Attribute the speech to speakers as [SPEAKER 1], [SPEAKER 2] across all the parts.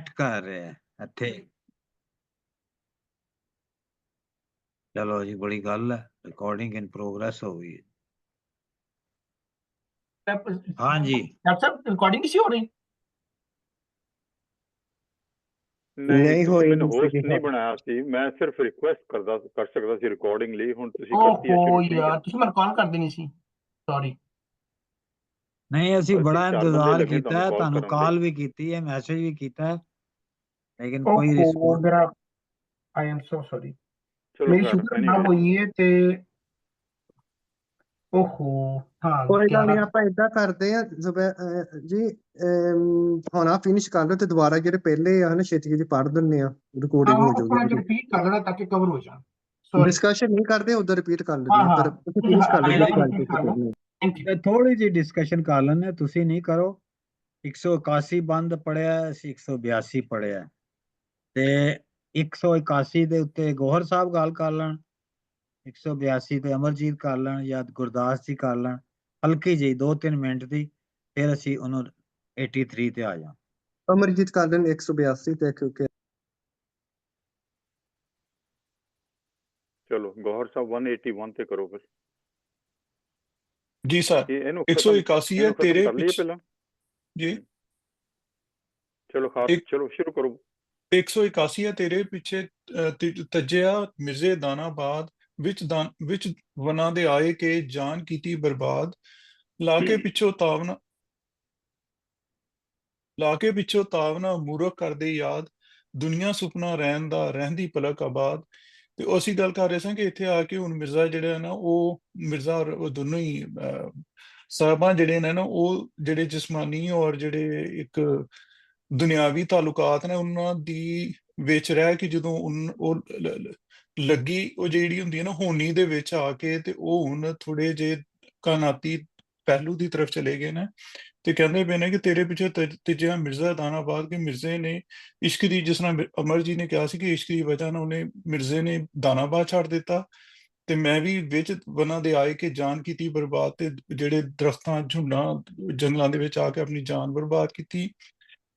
[SPEAKER 1] Reject ਕਰ ਰਿਹਾ ਹੈ ਇੱਥੇ। ਚਲੋ ਜੀ, ਬੜੀ ਗੱਲ ਹੈ, ਰਿਕਾर्डिंग इन प्रोग्रेस हो गई है। हाँ जी,
[SPEAKER 2] डॉक्टर साहब रिकॉर्डिंग किसी हो रही?
[SPEAKER 3] ਨਹੀਂ ਤੁਸੀਂ ਮੈਨੂੰ ਹੋਸਟ ਨਹੀਂ ਬਣਾਇਆ ਸੀ, ਮੈਂ ਸਿਰਫ ਰਿਕੁਐਸਟ ਕਰ ਸਕਦਾ ਸੀ ਰਿਕਾਰਡਿੰਗ ਲਈ। ਹੁਣ ਤੁਸੀਂ ਕਰਤੀ ਹੈ ਸ਼ੁਰੂ, ਠੀਕ ਹੈ।
[SPEAKER 2] ਯਾਰ ਤੁਸੀਂ ਮੈਨੂੰ ਕਾਲ ਕਰ ਦੇਣੀ ਸੀ, ਸੌਰੀ।
[SPEAKER 1] ਨਹੀਂ ਅਸੀਂ ਬੜਾ ਇੰਤਜ਼ਾਰ ਕੀਤਾ, ਤੁਹਾਨੂੰ ਕਾਲ ਵੀ ਕੀਤੀ ਹੈ, ਮੈਸੇਜ ਵੀ ਕੀਤਾ ਹੈ, ਲੇਕਿਨ ਕੋਈ ਰਿਸਪੌਂਸ।
[SPEAKER 2] ਮੇਰਾ ਆਈ ਐਮ ਸੋ ਸੌਰੀ,
[SPEAKER 3] ਚਲੋ
[SPEAKER 2] ਮੇਰੀ
[SPEAKER 3] ਖੈਰ,
[SPEAKER 2] ਸ਼ੂਗਰ ਨਾ ਹੋਈ ਹੈ ਤੇ ਓਹੋ ਹਾਂ
[SPEAKER 4] ਕੋਈ ਗੱਲ ਨਹੀਂ, ਆਪਾਂ ਏਦਾਂ ਕਰਦੇ ਆ ਜੀ, ਹੁਣ ਆ ਫਿਨਿਸ਼ ਕਰ ਲਓ ਤੇ ਦੁਬਾਰਾ ਜਿਹੜੇ ਪਹਿਲੇ ਆ ਨਾ ਛੇਤੀ ਛੇਤੀ ਪੜ੍ਹ ਦਿੰਨੇ ਆ, ਰਿਕਾਰਡਿੰਗ ਹੋ ਜਾਊਗੀ।
[SPEAKER 2] ਰਿਪੀਟ ਕਰ ਲੈਣਾ ਤਾਂ ਕਿ ਕਵਰ ਹੋ ਜਾਣ। ਸੌਰੀ,
[SPEAKER 4] ਡਿਸਕਸ਼ਨ ਨਹੀਂ ਕਰਦੇ, ਉਧਰ ਰਿਪੀਟ ਕਰ ਲੈਂਦੇ ਆ, ਪਰ ਤੁਸੀਂ ਫਿਨਿਸ਼ ਕਰ ਲਓ ਜਿਹੜੀ ਗੱਲ ਕੀਤੀ ਕਰਨੀ।
[SPEAKER 1] ਥੋੜੀ ਜਿਹੀ ਡਿਸਕਸ਼ਨ ਕਰ ਲੈਣੇ, ਤੁਸੀਂ ਨਹੀਂ ਕਰੋ। 181 ਬੰਦ ਪੜਿਆ, ਅਸੀਂ 182 ਪੜਿਆ, ਤੇ 181 ਦੇ ਉੱਤੇ ਗੋਹਰ ਸਾਹਿਬ ਗੱਲ ਕਰ ਲੈਣ, 182 ਤੇ ਅਮਰਜੀਤ ਕਰ ਲੈਣ ਜਾਂ ਗੁਰਦਾਸ ਜੀ ਕਰ ਲੈਣ, ਹਲਕੀ ਜਿਹੀ 2-3 ਮਿੰਟ ਦੀ, ਫਿਰ ਅਸੀਂ ਉਹਨੂੰ 83 ਤੇ ਆ ਜਾ।
[SPEAKER 4] ਅਮਰਜੀਤ ਕਰ ਲੈਣ 182 ਤੇ ਕਿਉਂਕਿ
[SPEAKER 3] ਚਲੋ ਗੌਹਰ ਸਾਹਿਬ 181 ਤੇ ਕਰੋ ਫਿਰ।
[SPEAKER 5] ਜੀ ਸਰ, 181 ਹੈ ਤੇਰੇ ਪਿੱਛੇ
[SPEAKER 3] ਪਹਿਲਾਂ
[SPEAKER 5] ਜੀ।
[SPEAKER 3] ਚਲੋ ਚਲੋ ਸ਼ੁਰੂ ਕਰੋ।
[SPEAKER 5] 181 ਹੈ ਤੇਰੇ ਪਿੱਛੇ ਤਜਿਆ ਮਿਰਜ਼ੇ ਦਾਨਾਬਾਦ ਵਿੱਚ ਵਨਾਂ ਦੇ ਆਏ ਕੇ ਜਾਨ ਕੀਤੀ ਬਰਬਾਦ, ਲਾ ਕੇ ਪਿੱਛੋਂ ਤਾਵਨਾ ਮੂਰਖ ਕਰਦੇ ਯਾਦ, ਦੁਨੀਆ ਸੁਪਨਾ ਰਹਿਣ ਦਾ ਰਹਿੰਦੀ ਪਲਕ ਆਬਾਦ। ਤੇ ਅਸੀਂ ਗੱਲ ਕਰ ਰਹੇ ਸਾਂ ਕਿ ਇੱਥੇ ਆ ਕੇ ਹੁਣ ਮਿਰਜ਼ਾ ਜਿਹੜਾ ਨਾ, ਉਹ ਮਿਰਜ਼ਾ ਔਰ ਉਹ ਦੋਨੋਂ ਹੀ ਸਾਹਿਬਾਂ ਜਿਹੜੇ ਨੇ ਨਾ, ਉਹ ਜਿਹੜੇ ਜਿਸਮਾਨੀ ਔਰ ਜਿਹੜੇ ਇੱਕ ਦੁਨਿਆਵੀ ਤਾਲੁਕਾਤ ਨੇ ਉਹਨਾਂ ਦੀ ਵਿੱਚ ਰਹਿ ਕੇ ਜਦੋਂ ਉਹ ਲੱਗੀ, ਉਹ ਜਿਹੜੀ ਹੁੰਦੀ ਹੈ ਨਾ ਹੋਣੀ ਦੇ ਵਿੱਚ ਆ ਕੇ, ਤੇ ਉਹ ਹੁਣ ਥੋੜੇ ਜਿਹੇ ਕਾਨਾਤੀ ਪਹਿਲੂ ਦੀ ਤਰਫ ਚਲੇ ਗਏ ਨੇ। ਤੇ ਕਹਿੰਦੇ ਪਏ ਨੇ ਕਿ ਤੇਰੇ ਪਿੱਛੇ ਤੀਜਾ ਮਿਰਜ਼ਾ ਦਾਨਾਬਾਦ, ਕਿ ਮਿਰਜ਼ੇ ਨੇ ਇਸ਼ਕ ਦੀ, ਜਿਸ ਤਰ੍ਹਾਂ ਅਮਰ ਜੀ ਨੇ ਕਿਹਾ ਸੀ ਕਿ ਇਸ਼ਕ ਦੀ ਵਜ੍ਹਾ ਨਾਲ ਉਹਨੇ ਮਿਰਜ਼ੇ ਨੇ ਦਾਨਾਬਾਦ ਛੱਡ ਦਿੱਤਾ, ਤੇ ਮੈਂ ਵੀ ਵਿੱਚ ਵਨਾਂ ਦੇ ਆਏ ਕਿ ਜਾਨ ਕੀਤੀ ਬਰਬਾਦ, ਤੇ ਜਿਹੜੇ ਦਰਖਤਾਂ ਝੁੰਡਾਂ ਜੰਗਲਾਂ ਦੇ ਵਿੱਚ ਆ ਕੇ ਆਪਣੀ ਜਾਨ ਬਰਬਾਦ ਕੀਤੀ,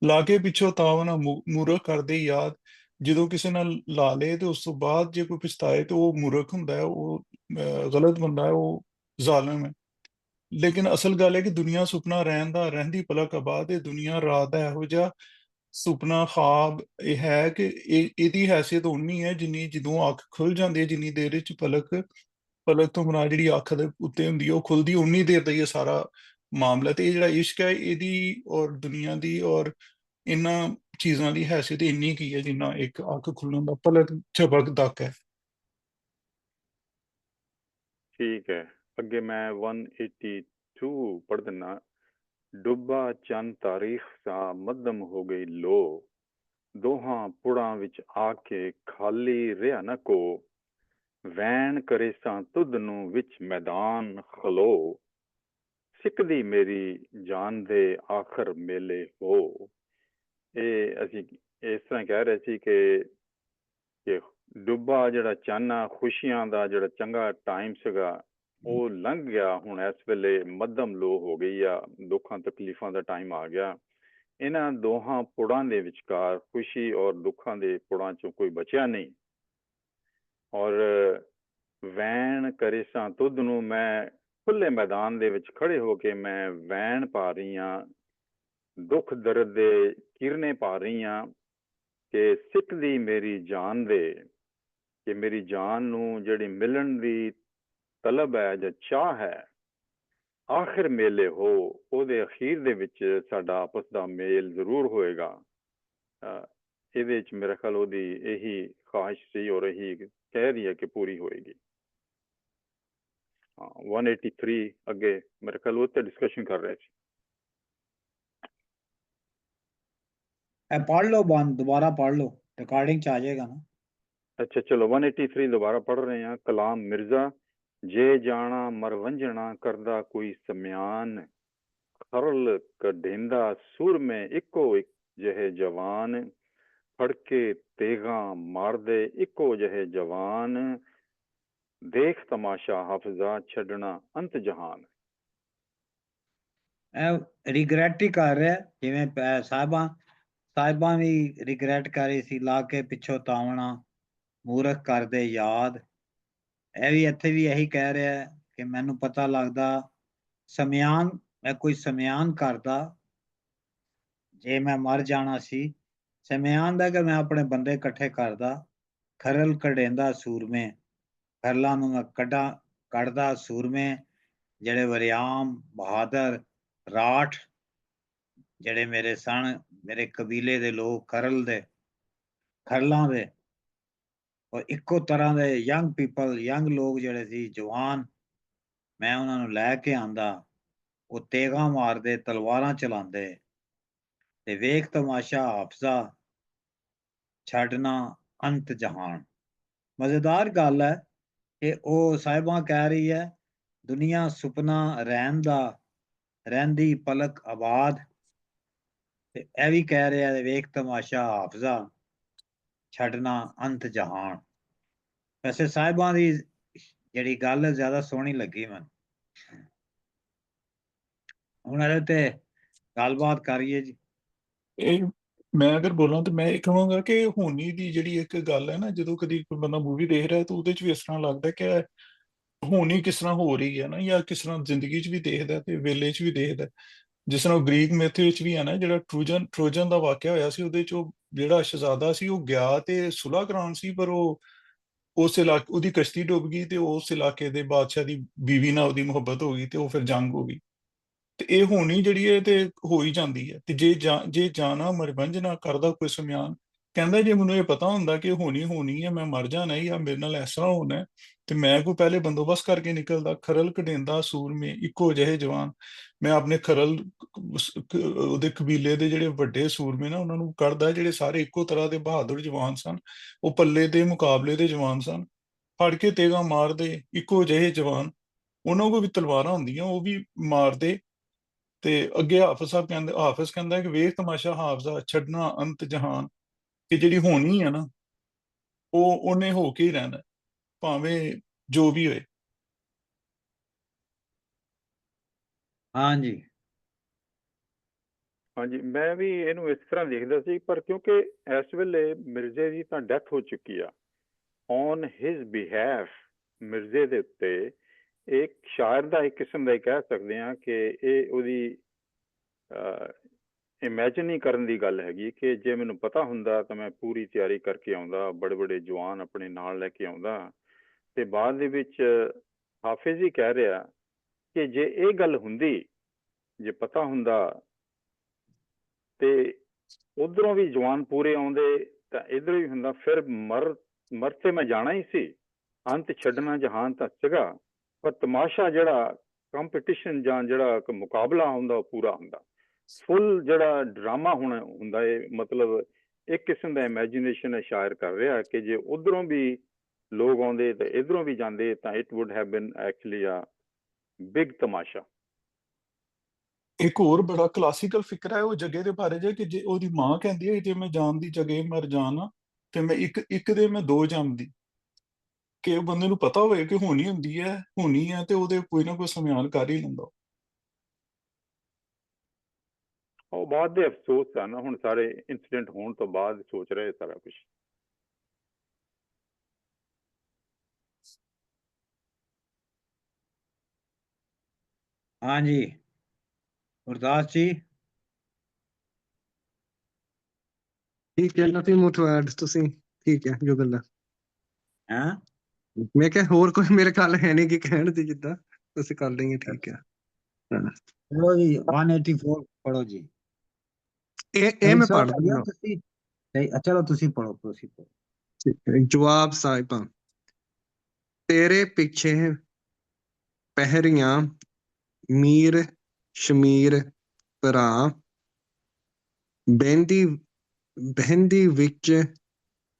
[SPEAKER 5] ਲਾ ਕੇ ਪਿੱਛੋਂ ਤਾਵਨਾ ਮੂਰਖ ਕਰਦੇ ਯਾਦ। ਜਦੋਂ ਕਿਸੇ ਨਾਲ ਲਾ ਲੇ ਤੇ ਉਸ ਤੋਂ ਬਾਅਦ ਜੇ ਕੋਈ ਪਛਤਾਏ ਤੇ ਉਹ ਮੂਰਖ ਹੁੰਦਾ ਹੈ, ਉਹ ਗਲਤ ਬੰਦਾ ਹੈ, ਉਹ ਜ਼ਾਲਮ ਹੈ। ਲੇਕਿਨ ਅਸਲ ਗੱਲ ਹੈ ਕਿ ਦੁਨੀਆ ਸੁਪਨਾ ਰਹਿਣ ਦਾ ਰਹਿੰਦੀ ਪਲਕ ਆਬਾਦ, ਇਹ ਦੁਨੀਆ ਰਾਤ ਦਾ ਇਹੋ ਜਿਹਾ ਸੁਪਨਾ ਖਾਬ ਇਹ ਹੈ ਕਿ ਇਹਦੀ ਹੈਸੀਅਤ ਉਨੀ ਹੈ ਜਿੰਨੀ ਜਦੋਂ ਅੱਖ ਖੁੱਲ ਜਾਂਦੀ ਹੈ, ਜਿੰਨੀ ਦੇਰ ਵਿੱਚ ਪਲਕ ਤੋਂ ਬਣਾ ਜਿਹੜੀ ਅੱਖ ਦੇ ਉੱਤੇ ਹੁੰਦੀ ਹੈ ਉਹ ਖੁੱਲਦੀ, ਉਨੀ ਦੇਰ ਦਾ ਹੀ ਇਹ ਸਾਰਾ ਮਾਮਲਾ। ਤੇ ਇਹ ਜਿਹੜਾ ਇਸ਼ਕ ਹੈ ਇਹਦੀ ਔਰ ਦੁਨੀਆ ਦੀ ਔਰ ਇਹਨਾਂ ਚੀਜ਼ਾਂ ਦੀ ਹੈਸੀਅਤ ਇੰਨੀ ਕੀ ਹੈ ਜਿੰਨਾ ਇੱਕ ਅੱਖ ਖੁੱਲਣ ਦਾ ਪਲਕ ਝਪਕ ਤੱਕ ਹੈ।
[SPEAKER 3] ਠੀਕ ਹੈ, ਅੱਗੇ ਮੈਂ 182 ਪੜ੍ਹ ਦਿੰਨਾ। ਡੁੱਬਾ ਚੰਨ ਤਾਰੀਖ ਸਾ ਮੱਧਮ ਹੋ ਗਈ ਲੋ, ਦੋਹਾਂ ਪੁੜਾਂ ਵਿੱਚ ਆ ਕੇ ਖਾਲੀ ਰਿਹਾ ਨਾ ਕੋ, ਵੈਣ ਕਰੇ ਸਾਂ ਤੁਧ ਨੂੰ ਵਿੱਚ ਮੈਦਾਨ ਖਲੋ, ਸਿੱਕਦੀ ਮੇਰੀ ਜਾਨ ਦੇ ਆਖਰ ਮੇਲੇ ਹੋ। ਇਹ ਅਸੀਂ ਇਸ ਤਰ੍ਹਾਂ ਕਹਿ ਰਹੇ ਸੀ ਕਿ ਡੁੱਬਾ ਜਿਹੜਾ ਚੰਨ ਆ, ਖੁਸ਼ੀਆਂ ਦਾ ਜਿਹੜਾ ਚੰਗਾ ਟਾਈਮ ਸੀਗਾ ਉਹ ਲੰਘ ਗਿਆ, ਹੁਣ ਇਸ ਵੇਲੇ ਮੱਧਮ ਲੋ ਹੋ ਗਈ ਆ, ਦੁੱਖਾਂ ਤਕਲੀਫਾਂ ਦਾ ਟਾਈਮ ਆ ਗਿਆ। ਇਹਨਾਂ ਦੋਹਾਂ ਪੁੜਾਂ ਦੇ ਵਿਚਕਾਰ, ਖੁਸ਼ੀ ਔਰ ਦੁੱਖਾਂ ਦੇ ਪੁੜਾਂ ਚੋਂ ਕੋਈ ਬਚਿਆ ਨਹੀਂ। ਔਰ ਵੈਣ ਕਰੇ ਸਾਂ ਤੁਧ ਨੂੰ, ਮੈਂ ਖੁੱਲੇ ਮੈਦਾਨ ਦੇ ਵਿੱਚ ਖੜੇ ਹੋ ਕੇ ਮੈਂ ਵੈਣ ਪਾ ਰਹੀ ਹਾਂ, ਦੁੱਖ ਦਰਦ ਦੇ ਕਿਰਨੇ ਪਾ ਰਹੀ ਹਾਂ, ਕਿ ਸਿੱਕਦੀ ਮੇਰੀ ਜਾਨ ਦੇ, ਕਿ ਮੇਰੀ ਜਾਨ ਨੂੰ ਜਿਹੜੀ ਮਿਲਣ ਦੀ ਤਲਬ ਹੈ ਜਾਂ ਚਾਹ ਹੈ, ਆਖਿਰ ਮੇਲੇ ਹੋ, ਉਹਦੇ ਅਖੀਰ ਦੇ ਵਿੱਚ ਸਾਡਾ ਆਪਸ ਦਾ ਮੇਲ ਜ਼ਰੂਰ ਹੋਏਗਾ। ਇਹਦੇ ਵਿੱਚ ਮੇਰਾ ਖਿਆਲ ਉਹਦੀ ਇਹੀ ਖਾਹਿਸ਼ ਸੀ ਔਰ ਇਹੀ ਕਹਿ ਰਹੀ ਹੈ ਕਿ ਪੂਰੀ ਹੋਏਗੀ। 183 ਅੱਗੇ ਮੇਰੇ ਖਿਆਲ ਉਹ ਤੇ ਡਿਸਕਸ਼ਨ ਕਰ ਰਹੇ ਸੀ।
[SPEAKER 1] ਪढ़ लो बंद, दोबारा पढ़ लो, रिकॉर्डिंग च आ जाएगा ना।
[SPEAKER 3] अच्छा चलो 183 दोबारा पढ़ रहे हैं। कलाम मिर्जा, जे जाना मरवंजना करदा कोई सम्यान, खरल कढेंदा सुर में इको एक जहे जवान, फड़के तेगा मारदे इको जहे जवान, देख तमाशा हाफजा छड़ना अंत जहान।
[SPEAKER 1] रिग्रेट ही कर रहा है, जिवें साहबां ਸਾਹਿਬਾਂ ਵੀ ਰਿਗਰੈਟ ਕਰ ਰਹੀ ਸੀ, ਲਾ ਕੇ ਪਿੱਛੋਂ ਤਾਵਣਾ ਮੂਰਖ ਕਰਦੇ ਯਾਦ। ਇਹ ਵੀ ਇੱਥੇ ਵੀ ਇਹੀ ਕਹਿ ਰਿਹਾ ਹੈ ਕਿ ਮੈਨੂੰ ਪਤਾ ਲੱਗਦਾ ਸਮਿਆਨ, ਮੈਂ ਕੋਈ ਸਮਿਆਨ ਕਰਦਾ ਜੇ ਮੈਂ ਮਰ ਜਾਣਾ ਸੀ, ਸਮਿਆਨ ਦਾ ਕਿ ਮੈਂ ਆਪਣੇ ਬੰਦੇ ਇਕੱਠੇ ਕਰਦਾ, ਖਰਲ ਕਢੇਂਦਾ ਸੂਰਮੇ, ਖਰਲਾਂ ਨੂੰ ਮੈਂ ਕੱਢਦਾ ਸੂਰਮੇ, ਜਿਹੜੇ ਵਰਿਆਮ ਬਹਾਦਰ ਰਾਠ ਜਿਹੜੇ ਮੇਰੇ ਸਨ, ਮੇਰੇ ਕਬੀਲੇ ਦੇ ਲੋਕ ਖਰਲਾਂ ਦੇ ਔਰ ਇੱਕੋ ਤਰ੍ਹਾਂ ਦੇ ਯੰਗ ਪੀਪਲ, ਯੰਗ ਲੋਕ ਜਿਹੜੇ ਸੀ ਜਵਾਨ, ਮੈਂ ਉਹਨਾਂ ਨੂੰ ਲੈ ਕੇ ਆਂਦਾ। ਉਹ ਤੇਗਾਂ ਮਾਰਦੇ, ਤਲਵਾਰਾਂ ਚਲਾਉਂਦੇ, ਤੇ ਵੇਖ ਤਮਾਸ਼ਾ ਹਾਫਜ਼ਾ ਛੱਡਣਾ ਅੰਤ ਜਹਾਨ। ਮਜ਼ੇਦਾਰ ਗੱਲ ਹੈ ਕਿ ਉਹ ਸਾਹਿਬਾਂ ਕਹਿ ਰਹੀ ਹੈ ਦੁਨੀਆ ਸੁਪਨਾ ਰਹਿੰਦੀ ਪਲਕ ਆਬਾਦ, ਤੇ ਇਹ ਵੀ ਕਹਿ ਰਿਹਾ ਵੇਖ ਤਮਾਸ਼ਾ ਹਾਫਜ਼ਾ ਛੱਡਣਾ ਅੰਤ ਜਹਾਨ। ਵੈਸੇ ਸਾਹਿਬਾਂ ਦੀ ਜਿਹੜੀ ਗੱਲ ਹੈ ਜ਼ਿਆਦਾ ਸੋਹਣੀ ਲੱਗੀ ਮੈਨੂੰ। ਹੁਣ ਇਹਦੇ ਤੇ ਗੱਲਬਾਤ ਕਰੀਏ ਜੀ।
[SPEAKER 5] ਇਹ ਮੈਂ ਅਗਰ ਬੋਲਾਂ ਤਾਂ ਮੈਂ ਇਹ ਕਹਾਂਗਾ ਕਿ ਹੋਣੀ ਦੀ ਜਿਹੜੀ ਇੱਕ ਗੱਲ ਹੈ ਨਾ, ਜਦੋਂ ਕਦੀ ਕੋਈ ਬੰਦਾ ਮੂਵੀ ਦੇਖ ਰਿਹਾ ਤਾਂ ਉਹਦੇ 'ਚ ਵੀ ਇਸ ਤਰ੍ਹਾਂ ਲੱਗਦਾ ਕਿ ਹੋਣੀ ਕਿਸ ਤਰ੍ਹਾਂ ਹੋ ਰਹੀ ਹੈ ਨਾ, ਜਾਂ ਕਿਸ ਤਰ੍ਹਾਂ ਜ਼ਿੰਦਗੀ 'ਚ ਵੀ ਦੇਖਦਾ ਤੇ ਵੇਲੇ 'ਚ ਵੀ ਦੇਖਦਾ। ਜਿਸ ਤਰ੍ਹਾਂ ਗ੍ਰੀਕ ਮਿਥ ਵਿੱਚ ਵੀ ਹੈ ਨਾ, ਜਿਹੜਾ ਟਰੋਜਨ ਦਾ ਵਾਕਿਆ ਹੋਇਆ ਸੀ, ਉਹਦੇ 'ਚ ਉਹ ਜਿਹੜਾ ਸ਼ਹਿਜ਼ਾਦਾ ਸੀ ਉਹ ਗਿਆ ਤੇ ਸੁਲ੍ਹਾ ਕਰਾਉਣ ਸੀ, ਪਰ ਉਹ ਉਸ ਇਲਾਕੇ ਉਹਦੀ ਕਸ਼ਤੀ ਡੁੱਬ ਗਈ ਤੇ ਉਸ ਇਲਾਕੇ ਦੇ ਬਾਦਸ਼ਾਹ ਦੀ ਬੀਵੀ ਨਾਲ ਉਹਦੀ ਮੁਹੱਬਤ ਹੋ ਗਈ ਤੇ ਉਹ ਫਿਰ ਜੰਗ ਹੋ ਗਈ। ਤੇ ਇਹ ਹੋਣੀ ਜਿਹੜੀ ਹੈ ਤੇ ਹੋ ਹੀ ਜਾਂਦੀ ਹੈ। ਤੇ ਜੇ ਜਾਣਾ ਮਰਵੰਜ ਨਾ ਕਰਦਾ ਕੋਈ ਸਮਿਆਨ, ਕਹਿੰਦਾ ਜੇ ਮੈਨੂੰ ਇਹ ਪਤਾ ਹੁੰਦਾ ਕਿ ਹੋਣੀ ਹੈ, ਮੈਂ ਮਰ ਜਾਣਾ ਹੈ ਜਾਂ ਮੇਰੇ ਨਾਲ ਇਸ ਤਰ੍ਹਾਂ ਹੋਣਾ ਹੈ, ਤੇ ਮੈਂ ਕੋਈ ਪਹਿਲੇ ਬੰਦੋਬਸਤ ਕਰਕੇ ਨਿਕਲਦਾ। ਖਰਲ ਕਢੇਂਦਾ ਸੂਰਮੇ ਇੱਕੋ ਜਿਹੇ ਜਵਾਨ, ਮੈਂ ਆਪਣੇ ਉਹਦੇ ਕਬੀਲੇ ਦੇ ਜਿਹੜੇ ਵੱਡੇ ਸੂਰਮੇ ਨਾ ਉਹਨਾਂ ਨੂੰ ਕੱਢਦਾ, ਜਿਹੜੇ ਸਾਰੇ ਇੱਕੋ ਤਰ੍ਹਾਂ ਦੇ ਬਹਾਦਰ ਜਵਾਨ ਸਨ, ਉਹ ਪੱਲੇ ਦੇ ਮੁਕਾਬਲੇ ਦੇ ਜਵਾਨ ਸਨ। ਫੜ ਕੇ ਤੇਗਾ ਮਾਰਦੇ ਇੱਕੋ ਜਿਹੇ ਜਵਾਨ, ਉਹਨਾਂ ਕੋਲ ਵੀ ਤਲਵਾਰਾਂ ਹੁੰਦੀਆਂ, ਉਹ ਵੀ ਮਾਰਦੇ। ਤੇ ਅੱਗੇ ਹਾਫਿਜ਼ ਕਹਿੰਦਾ ਕਿ ਵੇਖ ਤਮਾਸ਼ਾ ਹਾਫਜ਼ਾ ਛੱਡਣਾ ਅੰਤ ਜਹਾਨ, ਕਿ ਜਿਹੜੀ ਹੋਣੀ ਹੈ ਨਾ ਉਹਨੇ ਹੋ ਕੇ ਹੀ ਰਹਿਣਾ, ਭਾਵੇਂ ਜੋ ਵੀ ਹੋਏ।
[SPEAKER 1] ਹਾਂਜੀ
[SPEAKER 3] ਹਾਂਜੀ, ਮੈਂ ਵੀ ਇਹਨੂੰ ਇਸ ਤਰ੍ਹਾਂ ਦੇਖਦਾ ਸੀ, ਪਰ ਕਿਉਂਕਿ ਇਸ ਵੇਲੇ ਮਿਰਜ਼ੇ ਦੀ ਤਾਂ ਡੈਥ ਹੋ ਚੁੱਕੀ ਆ, ਔਨ ਹਿਜ਼ ਬਿਹਾਫ ਮਿਰਜ਼ੇ ਦੇ ਉੱਤੇ ਇੱਕ ਸ਼ਾਇਰ ਦਾ ਇੱਕ ਕਿਸਮ ਦਾ ਹੀ ਕਹਿ ਸਕਦੇ ਹਾਂ ਕਿ ਇਹ ਉਹਦੀ ਇਮੈਜਿਨ ਹੀ ਕਰਨ ਦੀ ਗੱਲ ਹੈਗੀ ਕਿ ਜੇ ਮੈਨੂੰ ਪਤਾ ਹੁੰਦਾ ਤਾਂ ਮੈਂ ਪੂਰੀ ਤਿਆਰੀ ਕਰਕੇ ਆਉਂਦਾ, ਬੜੇ ਬੜੇ ਜਵਾਨ ਆਪਣੇ ਨਾਲ ਲੈ ਕੇ ਆਉਂਦਾ। ਤੇ ਬਾਅਦ ਦੇ ਵਿੱਚ ਹਾਫਿਜ਼ ਹੀ ਕਹਿ ਰਿਹਾ ਕਿ ਜੇ ਇਹ ਗੱਲ ਹੁੰਦੀ, ਜੇ ਪਤਾ ਹੁੰਦਾ ਤੇ ਉਧਰੋਂ ਵੀ ਜਵਾਨ ਪੂਰੇ ਆਉਂਦੇ ਤਾਂ ਇੱਧਰੋਂ ਵੀ ਹੁੰਦਾ, ਫਿਰ ਮਰ ਤੇ ਮੈਂ ਜਾਣਾ ਹੀ ਸੀ, ਅੰਤ ਛੱਡਣਾ ਜਹਾਨ ਤਾਂ ਸੀਗਾ। ਪਰ ਤਮਾਸ਼ਾ ਜਿਹੜਾ ਕੰਪੀਟੀਸ਼ਨ ਜਾਂ ਜਿਹੜਾ ਮੁਕਾਬਲਾ ਹੁੰਦਾ ਉਹ ਪੂਰਾ ਹੁੰਦਾ, ਫੁੱਲ ਜਿਹੜਾ ਡਰਾਮਾ ਹੁੰਦਾ ਹੈ। ਮਤਲਬ ਇੱਕ ਕਿਸਮ ਦਾ ਇਮੈਜੀਨੇਸ਼ਨ ਹੈ ਸ਼ਾਇਰ ਕਰ ਰਿਹਾ ਕਿ ਜੇ ਉਧਰੋਂ ਵੀ ਲੋਕ ਆਉਂਦੇ ਤੇ ਇਧਰੋਂ ਵੀ ਜਾਂਦੇ ਤਾਂ it would have been actually a big ਤਮਾਸ਼ਾ।
[SPEAKER 5] ਇੱਕ ਹੋਰ ਬੜਾ ਕਲਾਸੀਕਲ ਫਿਕਰ ਹੈ ਉਹ ਜਗ੍ਹਾ ਦੇ ਬਾਰੇ, ਜੇ ਕਿ ਜੇ ਉਹਦੀ ਮਾਂ ਕਹਿੰਦੀ ਹੈ ਜੇ ਮੈਂ ਜਾਣ ਦੀ ਜਗ੍ਹਾ ਮਰ ਜਾਣਾ ਤੇ ਮੈਂ ਇੱਕ ਦੇ ਮੈਂ ਦੋ ਜੰਮਦੀ, ਕਿ ਉਹ ਬੰਦੇ ਨੂੰ ਪਤਾ ਹੋਵੇ ਕਿ ਹੋਣੀ ਹੈ ਤੇ ਉਹਦੇ ਕੋਈ ਨਾ ਕੋਈ ਸਮਿਆਨ ਕਰ ਹੀ ਲੈਂਦਾ।
[SPEAKER 3] ਉਹ ਬਾਅਦ ਦੇ ਅਫਸੋਸ ਸਨ, ਹੁਣ ਸਾਰੇ ਇਨਸੀਡੈਂਟ ਹੋਣ ਤੋਂ ਬਾਅਦ ਸੋਚ ਰਹੇ ਸਾਰਾ ਕੁਝ।
[SPEAKER 1] ਹਾਂਜੀ ਗੁਰਦਾਸ ਜੀ।
[SPEAKER 4] ਠੀਕ ਹੈ, ਨਥਿੰਗ ਮੋਰ ਟੂ ਐਡ। ਤੁਸੀਂ ਠੀਕ ਹੈ ਜੋ ਗੱਲਾਂ
[SPEAKER 1] ਹੈਂ
[SPEAKER 4] ਮੈਂ ਕਿਹਾ, ਹੋਰ ਕੋਈ ਮੇਰੇ ਗੱਲ ਹੈ ਨਹੀਂ ਕਿ ਕਹਿਣ ਦੀ, ਜਿੱਦਾਂ ਤੁਸੀਂ ਕਰ ਲਈਏ ਠੀਕ ਹੈ। ਹਾਂ।
[SPEAKER 1] ਚਲੋ ਜੀ 184 ਪੜੋ ਜੀ।
[SPEAKER 4] ਇਹ ਮੈਂ
[SPEAKER 1] 300
[SPEAKER 4] ਪੜ੍ਹ
[SPEAKER 1] ਲੱਗਿਆ
[SPEAKER 4] ਦਿੰਦਾ।
[SPEAKER 1] ਤੁਸੀਂ ਚਲੋ ਤੁਸੀਂ ਪੜੋ
[SPEAKER 4] ਠੀਕ ਹੈ। ਜਵਾਬ ਸਾਹਿਬਾਂ, ਤੇਰੇ ਪਿੱਛੇ ਪਹਿਰੀਆਂ ਮੀਰ ਸ਼ਮੀਰ ਭਰਾ, ਬਹਿੰਦੀ ਵਿੱਚ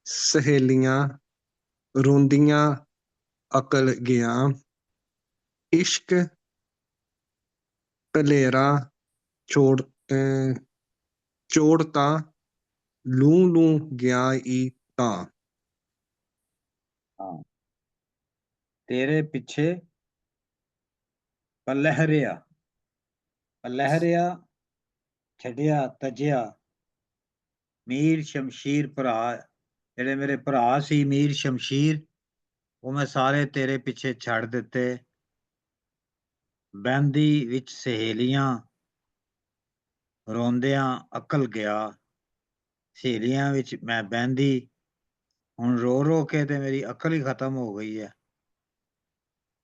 [SPEAKER 4] ਸਹੇਲੀਆਂ ਰੋਂਦੀਆਂ ਅਕਲ ਗਿਆ, ਇਸ਼ਕ ਭਲੇਰਾ ਚੋੜ ਤਾਂ ਲੂੰ ਗਿਆ ਈ ਤਾਂ।
[SPEAKER 1] ਹਾਂ ਤੇਰੇ ਪਿੱਛੇ ਪਲਹਿਰਿਆ ਛੱਡਿਆ ਤਜਿਆ, ਮੀਰ ਸ਼ਮਸ਼ੀਰ ਭਰਾ, ਜਿਹੜੇ ਮੇਰੇ ਭਰਾ ਸੀ ਮੀਰ ਸ਼ਮਸ਼ੀਰ, ਉਹ ਮੈਂ ਸਾਰੇ ਤੇਰੇ ਪਿੱਛੇ ਛੱਡ ਦਿੱਤੇ। ਬਹਿੰਦੀ ਵਿੱਚ ਸਹੇਲੀਆਂ, ਰੋਂਦਿਆਂ ਅਕਲ ਗਿਆ। ਸਹੇਲੀਆਂ ਵਿੱਚ ਮੈਂ ਬਹਿੰਦੀ, ਹੁਣ ਰੋ ਰੋ ਕੇ ਤੇ ਮੇਰੀ ਅਕਲ ਹੀ ਖਤਮ ਹੋ ਗਈ ਹੈ।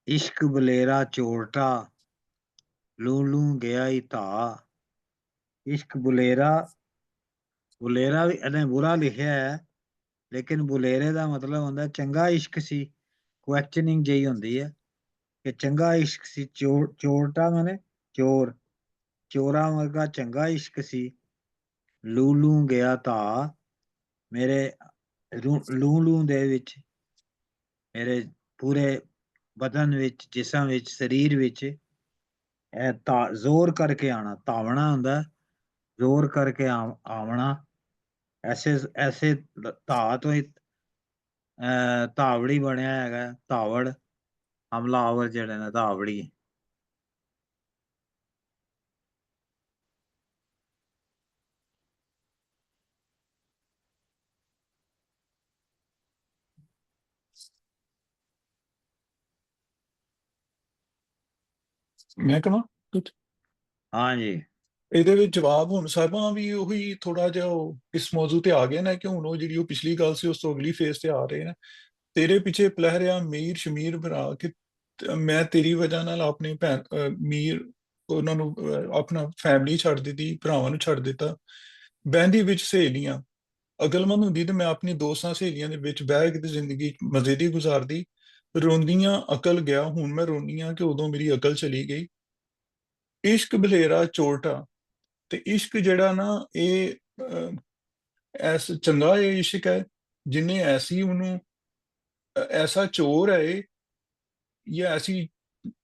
[SPEAKER 1] ਇਸ਼ਕ ਬਲੇਰਾ ਚੋਰਟਾ, ਲੂ ਲੂ ਗਿਆ ਹੀ ਧਾ। ਇਸ਼ਕ ਬੁਲੇਰਾ, ਬੁਲੇਰਾ ਵੀ ਇਹਨੇ ਬੁਰਾ ਲਿਖਿਆ ਹੈ, ਲੇਕਿਨ ਬੁਲੇਰੇ ਦਾ ਮਤਲਬ ਹੁੰਦਾ ਚੰਗਾ ਇਸ਼ਕ ਸੀ। ਕੁਐਸਚਨਿੰਗ ਜਿਹੀ ਹੁੰਦੀ ਹੈ ਕਿ ਚੰਗਾ ਇਸ਼ਕ ਸੀ। ਚੋਰਟਾ ਮਾਨੇ ਚੋਰ, ਚੋਰਾਂ ਵਰਗਾ ਚੰਗਾ ਇਸ਼ਕ ਸੀ। ਲੂ ਲੂ ਗਿਆ ਧਾ, ਮੇਰੇ ਲੂ ਲੂ ਦੇ ਵਿੱਚ, ਮੇਰੇ ਪੂਰੇ ਬਦਨ ਵਿੱਚ, ਜਿਸਮ ਵਿੱਚ, ਸਰੀਰ ਵਿੱਚ ਇਹ ਜ਼ੋਰ ਕਰਕੇ ਆਣਾ, ਧਾਵਣਾ ਹੁੰਦਾ, ਜ਼ੋਰ ਕਰਕੇ ਆਵਣਾ। ਐਸੇ ਐਸੇ ਧਾ ਤੋਂ ਹੀ ਧਾਵੜੀ ਬਣਿਆ ਹੈਗਾ, ਧਾਵੜ, ਹਮਲਾਵਰ ਜਿਹੜੇ ਨੇ ਧਾਵੜੀ।
[SPEAKER 5] ਮੈਂ ਕਹਾਂ ਕੁਛ
[SPEAKER 1] ਹਾਂਜੀ
[SPEAKER 5] ਇਹਦੇ ਵਿੱਚ ਜਵਾਬ ਹੁਣ ਸਾਹਿਬਾਂ ਵੀ ਉਹੀ ਥੋੜਾ ਜਿਹਾ ਉਹ ਇਸ ਮੌਜੂ ਤੇ ਆ ਗਏ ਨੇ ਕਿ ਹੁਣ ਉਹ ਜਿਹੜੀ ਉਹ ਪਿਛਲੀ ਗੱਲ ਸੀ ਉਸ ਤੋਂ ਅਗਲੀ ਫੇਜ਼ ਤੇ ਆ ਰਹੇ ਨੇ। ਤੇਰੇ ਪਿੱਛੇ ਪਲਹਿਰਿਆ ਮੀਰ ਸ਼ਮੀਰ ਭਰਾ, ਕਿ ਮੈਂ ਤੇਰੀ ਵਜ੍ਹਾ ਨਾਲ ਆਪਣੀ ਭੈਣ ਮੀਰ, ਉਹਨਾਂ ਨੂੰ ਆਪਣਾ ਫੈਮਿਲੀ ਛੱਡ ਦਿੱਤੀ, ਭਰਾਵਾਂ ਨੂੰ ਛੱਡ ਦਿੱਤਾ। ਬਹਿੰਦੀ ਵਿੱਚ ਸਹੇਲੀਆਂ, ਅਕਲਮੰਦ ਹੁੰਦੀ ਤੇ ਮੈਂ ਆਪਣੀ ਦੋਸਤਾਂ ਸਹੇਲੀਆਂ ਦੇ ਵਿੱਚ ਬਹਿ ਕੇ ਤੇ ਜ਼ਿੰਦਗੀ ਮਜ਼ੇ ਦੀ ਗੁਜ਼ਾਰਦੀ। ਰੋਂਦੀਆਂ ਅਕਲ ਗਿਆ, ਹੁਣ ਮੈਂ ਰੋਂਦੀ ਹਾਂ ਕਿ ਉਦੋਂ ਮੇਰੀ ਅਕਲ ਚਲੀ ਗਈ। ਇਸ਼ਕ ਬਲੇਰਾ ਚੋਰਟਾ, ਤੇ ਇਸ਼ਕ ਜਿਹੜਾ ਨਾ ਇਹ ਐਸ ਚੰਗਾ ਇਹ ਇਸ਼ਕ ਹੈ ਜਿਹਨੇ ਐਸੀ ਉਹਨੂੰ ਐਸਾ ਚੋਰ ਹੈ ਇਹ, ਜਾਂ ਐਸੀ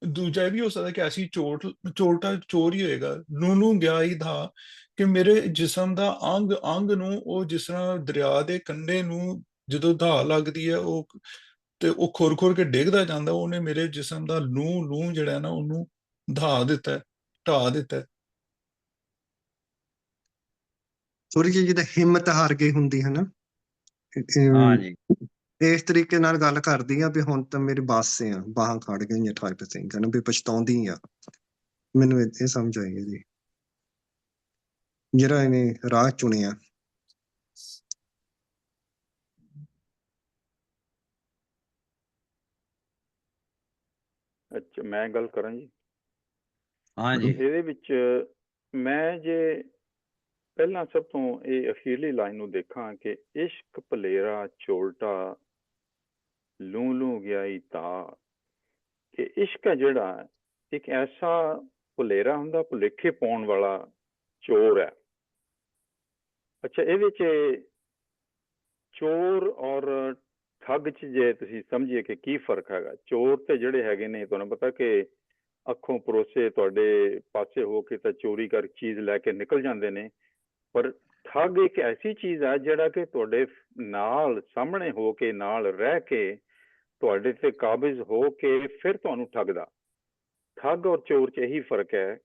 [SPEAKER 5] ਦੂਜਾ ਇਹ ਵੀ ਹੋ ਸਕਦਾ ਕਿ ਐਸੀ ਚੋਰਟਾ ਚੋਰ ਹੀ ਹੋਏਗਾ। ਨੂੰ ਗਿਆ ਹੀ ਧਾ, ਕਿ ਮੇਰੇ ਜਿਸਮ ਦਾ ਅੰਗ ਅੰਗ ਨੂੰ, ਉਹ ਜਿਸ ਤਰ੍ਹਾਂ ਦਰਿਆ ਦੇ ਕੰਢੇ ਨੂੰ ਜਦੋਂ ਧਾ ਲੱਗਦੀ ਹੈ ਉਹ ਤੇ ਉਹ ਖੁਰ ਖੁਰ ਕੇ ਡਿੱਗਦਾ ਜਾਂਦਾ, ਉਹਨੇ ਮੇਰੇ ਜਿਸਮ ਦਾ ਲੂ ਜਿਹੜਾ ਨਾ ਉਹਨੂੰ ਢਾ ਦਿੱਤਾ, ਢਾ ਦਿੱਤਾ।
[SPEAKER 4] ਥੋੜੀ ਜਿਹੀ ਜਿੱਦਾਂ ਹਿੰਮਤ ਹਾਰ ਗਈ ਹੁੰਦੀ ਹੈ ਨਾ,
[SPEAKER 1] ਹਾਂਜੀ
[SPEAKER 4] ਇਸ ਤਰੀਕੇ ਨਾਲ ਗੱਲ ਕਰਦੀ ਆ ਵੀ ਹੁਣ ਤਾਂ ਮੇਰੇ ਬੱਸ ਆ, ਬਾਹਾਂ ਖੜ ਗਈਆਂ ਟਾਈਪ ਥਿੰਕ ਹੈ ਨਾ, ਵੀ ਪਛਤਾਉਂਦੀ ਆ। ਮੈਨੂੰ ਇਹ ਸਮਝ ਆਈ ਹੈ ਜੀ, ਜਿਹੜਾ ਇਹਨੇ ਰਾਹ ਚੁਣਿਆ।
[SPEAKER 3] ਅੱਛਾ, ਮੈਂ ਗੱਲ ਕਰਾਂ ਜੀ।
[SPEAKER 1] ਹਾਂਜੀ
[SPEAKER 3] ਇਹਦੇ ਵਿੱਚ ਮੈਂ ਜੇ ਪਹਿਲਾਂ ਸਭ ਤੋਂ ਇਹ ਅਖੀਰਲੀ ਲਾਈਨ ਨੂੰ ਦੇਖਾਂ ਕਿ ਇਸ਼ਕ ਭਲੇਰਾ ਚੋਲਟਾ, ਲੂ ਲੂ ਗਿਆ ਈ ਤਾ, ਕਿ ਇਸ਼ਕ ਹੈ ਜਿਹੜਾ ਇੱਕ ਐਸਾ ਭੁਲੇਰਾ ਹੁੰਦਾ, ਭੁਲੇਖੇ ਪਾਉਣ ਵਾਲਾ ਚੋਰ ਹੈ। ਅੱਛਾ, ਇਹਦੇ ਵਿੱਚ ਚੋਰ ਔਰ ਠੱਗ 'ਚ ਜੇ ਤੁਸੀਂ ਸਮਝੀਏ ਕਿ ਕੀ ਫਰਕ ਹੈਗਾ। ਚੋਰ ਤੇ ਜਿਹੜੇ ਹੈਗੇ ਨੇ, ਤੁਹਾਨੂੰ ਪਤਾ ਕਿ ਅੱਖੋਂ ਪਰੋਸੇ ਤੁਹਾਡੇ ਪਾਸੇ ਹੋ ਕੇ ਤਾਂ ਚੋਰੀ ਕਰ ਚੀਜ਼ ਲੈ ਕੇ ਨਿਕਲ ਜਾਂਦੇ ਨੇ, ਪਰ ਠੱਗ ਇੱਕ ਐਸੀ ਚੀਜ਼ ਹੈ ਜਿਹੜਾ ਕਿ ਤੁਹਾਡੇ ਨਾਲ ਸਾਹਮਣੇ ਹੋ ਕੇ, ਨਾਲ ਰਹਿ ਕੇ, ਤੁਹਾਡੇ ਤੇ ਕਾਬਜ਼ ਹੋ ਕੇ ਫਿਰ ਤੁਹਾਨੂੰ ਠੱਗਦਾ। ਠੱਗ ਔਰ ਚੋਰ 'ਚ ਇਹੀ ਫਰਕ ਹੈ।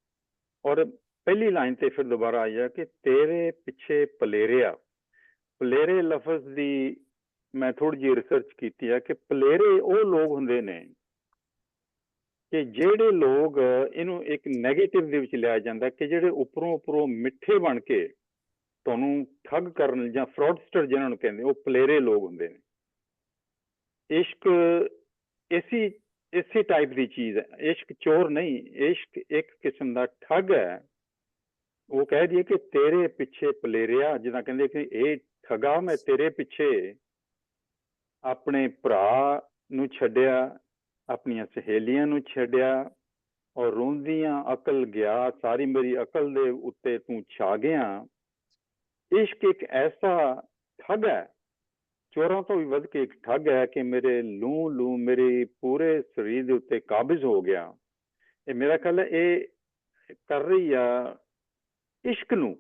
[SPEAKER 3] ਔਰ ਪਹਿਲੀ ਲਾਈਨ ਤੇ ਫਿਰ ਦੁਬਾਰਾ ਆਈ ਹੈ ਕਿ ਤੇਰੇ ਪਿੱਛੇ ਪਲੇਰਿਆ। ਪਲੇਰੇ ਲਫ਼ਜ਼ ਦੀ ਮੈਂ ਥੋੜੀ ਜਿਹੀ ਰਿਸਰਚ ਕੀਤੀ ਹੈ ਕਿ ਪਲੇਰੇ ਉਹ ਲੋਕ ਹੁੰਦੇ ਨੇ ਕਿ ਜਿਹੜੇ ਲੋਕ, ਇਹਨੂੰ ਇੱਕ ਨੈਗੇਟਿਵ ਦੇ ਵਿੱਚ ਲਿਆ ਜਾਂਦਾ ਕਿ ਜਿਹੜੇ ਉੱਪਰੋਂ ਮਿੱਠੇ ਬਣ ਕੇ ਤੁਹਾਨੂੰ ਠੱਗ ਕਰਨ, ਜਾਂ ਫਰਾਡਸਟਰ ਜਿਹਨਾਂ ਨੂੰ ਕਹਿੰਦੇ, ਉਹ ਪਲੇਰੇ ਲੋਕ ਹੁੰਦੇ ਨੇ। ਇਸ਼ਕ ਇਸੇ ਟਾਈਪ ਦੀ ਚੀਜ਼ ਹੈ। ਇਸ਼ਕ ਚੋਰ ਨਹੀਂ, ਇਸ਼ਕ ਇੱਕ ਕਿਸਮ ਦਾ ਠੱਗ ਹੈ। ਉਹ ਕਹਿ ਦਈਏ ਕਿ ਤੇਰੇ ਪਿੱਛੇ ਪਲੇਰਿਆ, ਜਿੱਦਾਂ ਕਹਿੰਦੇ ਕਿ ਇਹ ਠੱਗਾ, ਮੈਂ ਤੇਰੇ ਪਿੱਛੇ ਆਪਣੇ ਭਰਾ ਨੂੰ ਛੱਡਿਆ, ਆਪਣੀਆਂ ਸਹੇਲੀਆਂ ਨੂੰ ਛੱਡਿਆ, ਔਰ ਰੋਂਦੀਆਂ ਅਕਲ ਗਿਆ, ਸਾਰੀ ਮੇਰੀ ਅਕਲ ਦੇ ਉੱਤੇ ਤੂੰ ਛਾ ਗਿਆ। ਇਸ਼ਕ ਇੱਕ ਐਸਾ ਠੱਗ ਹੈ, ਚੋਰਾਂ ਤੋਂ ਵੀ ਵੱਧ ਕੇ ਇੱਕ ਠੱਗ ਹੈ ਕਿ ਮੇਰੇ ਲੂ ਮੇਰੇ ਪੂਰੇ ਸਰੀਰ ਦੇ ਉੱਤੇ ਕਾਬਜ਼ ਹੋ ਗਿਆ। ਇਹ ਮੇਰਾ ਖਿਆਲ ਹੈ ਇਹ ਕਰ ਰਹੀ ਆ ਇਸ਼ਕ ਨੂੰ,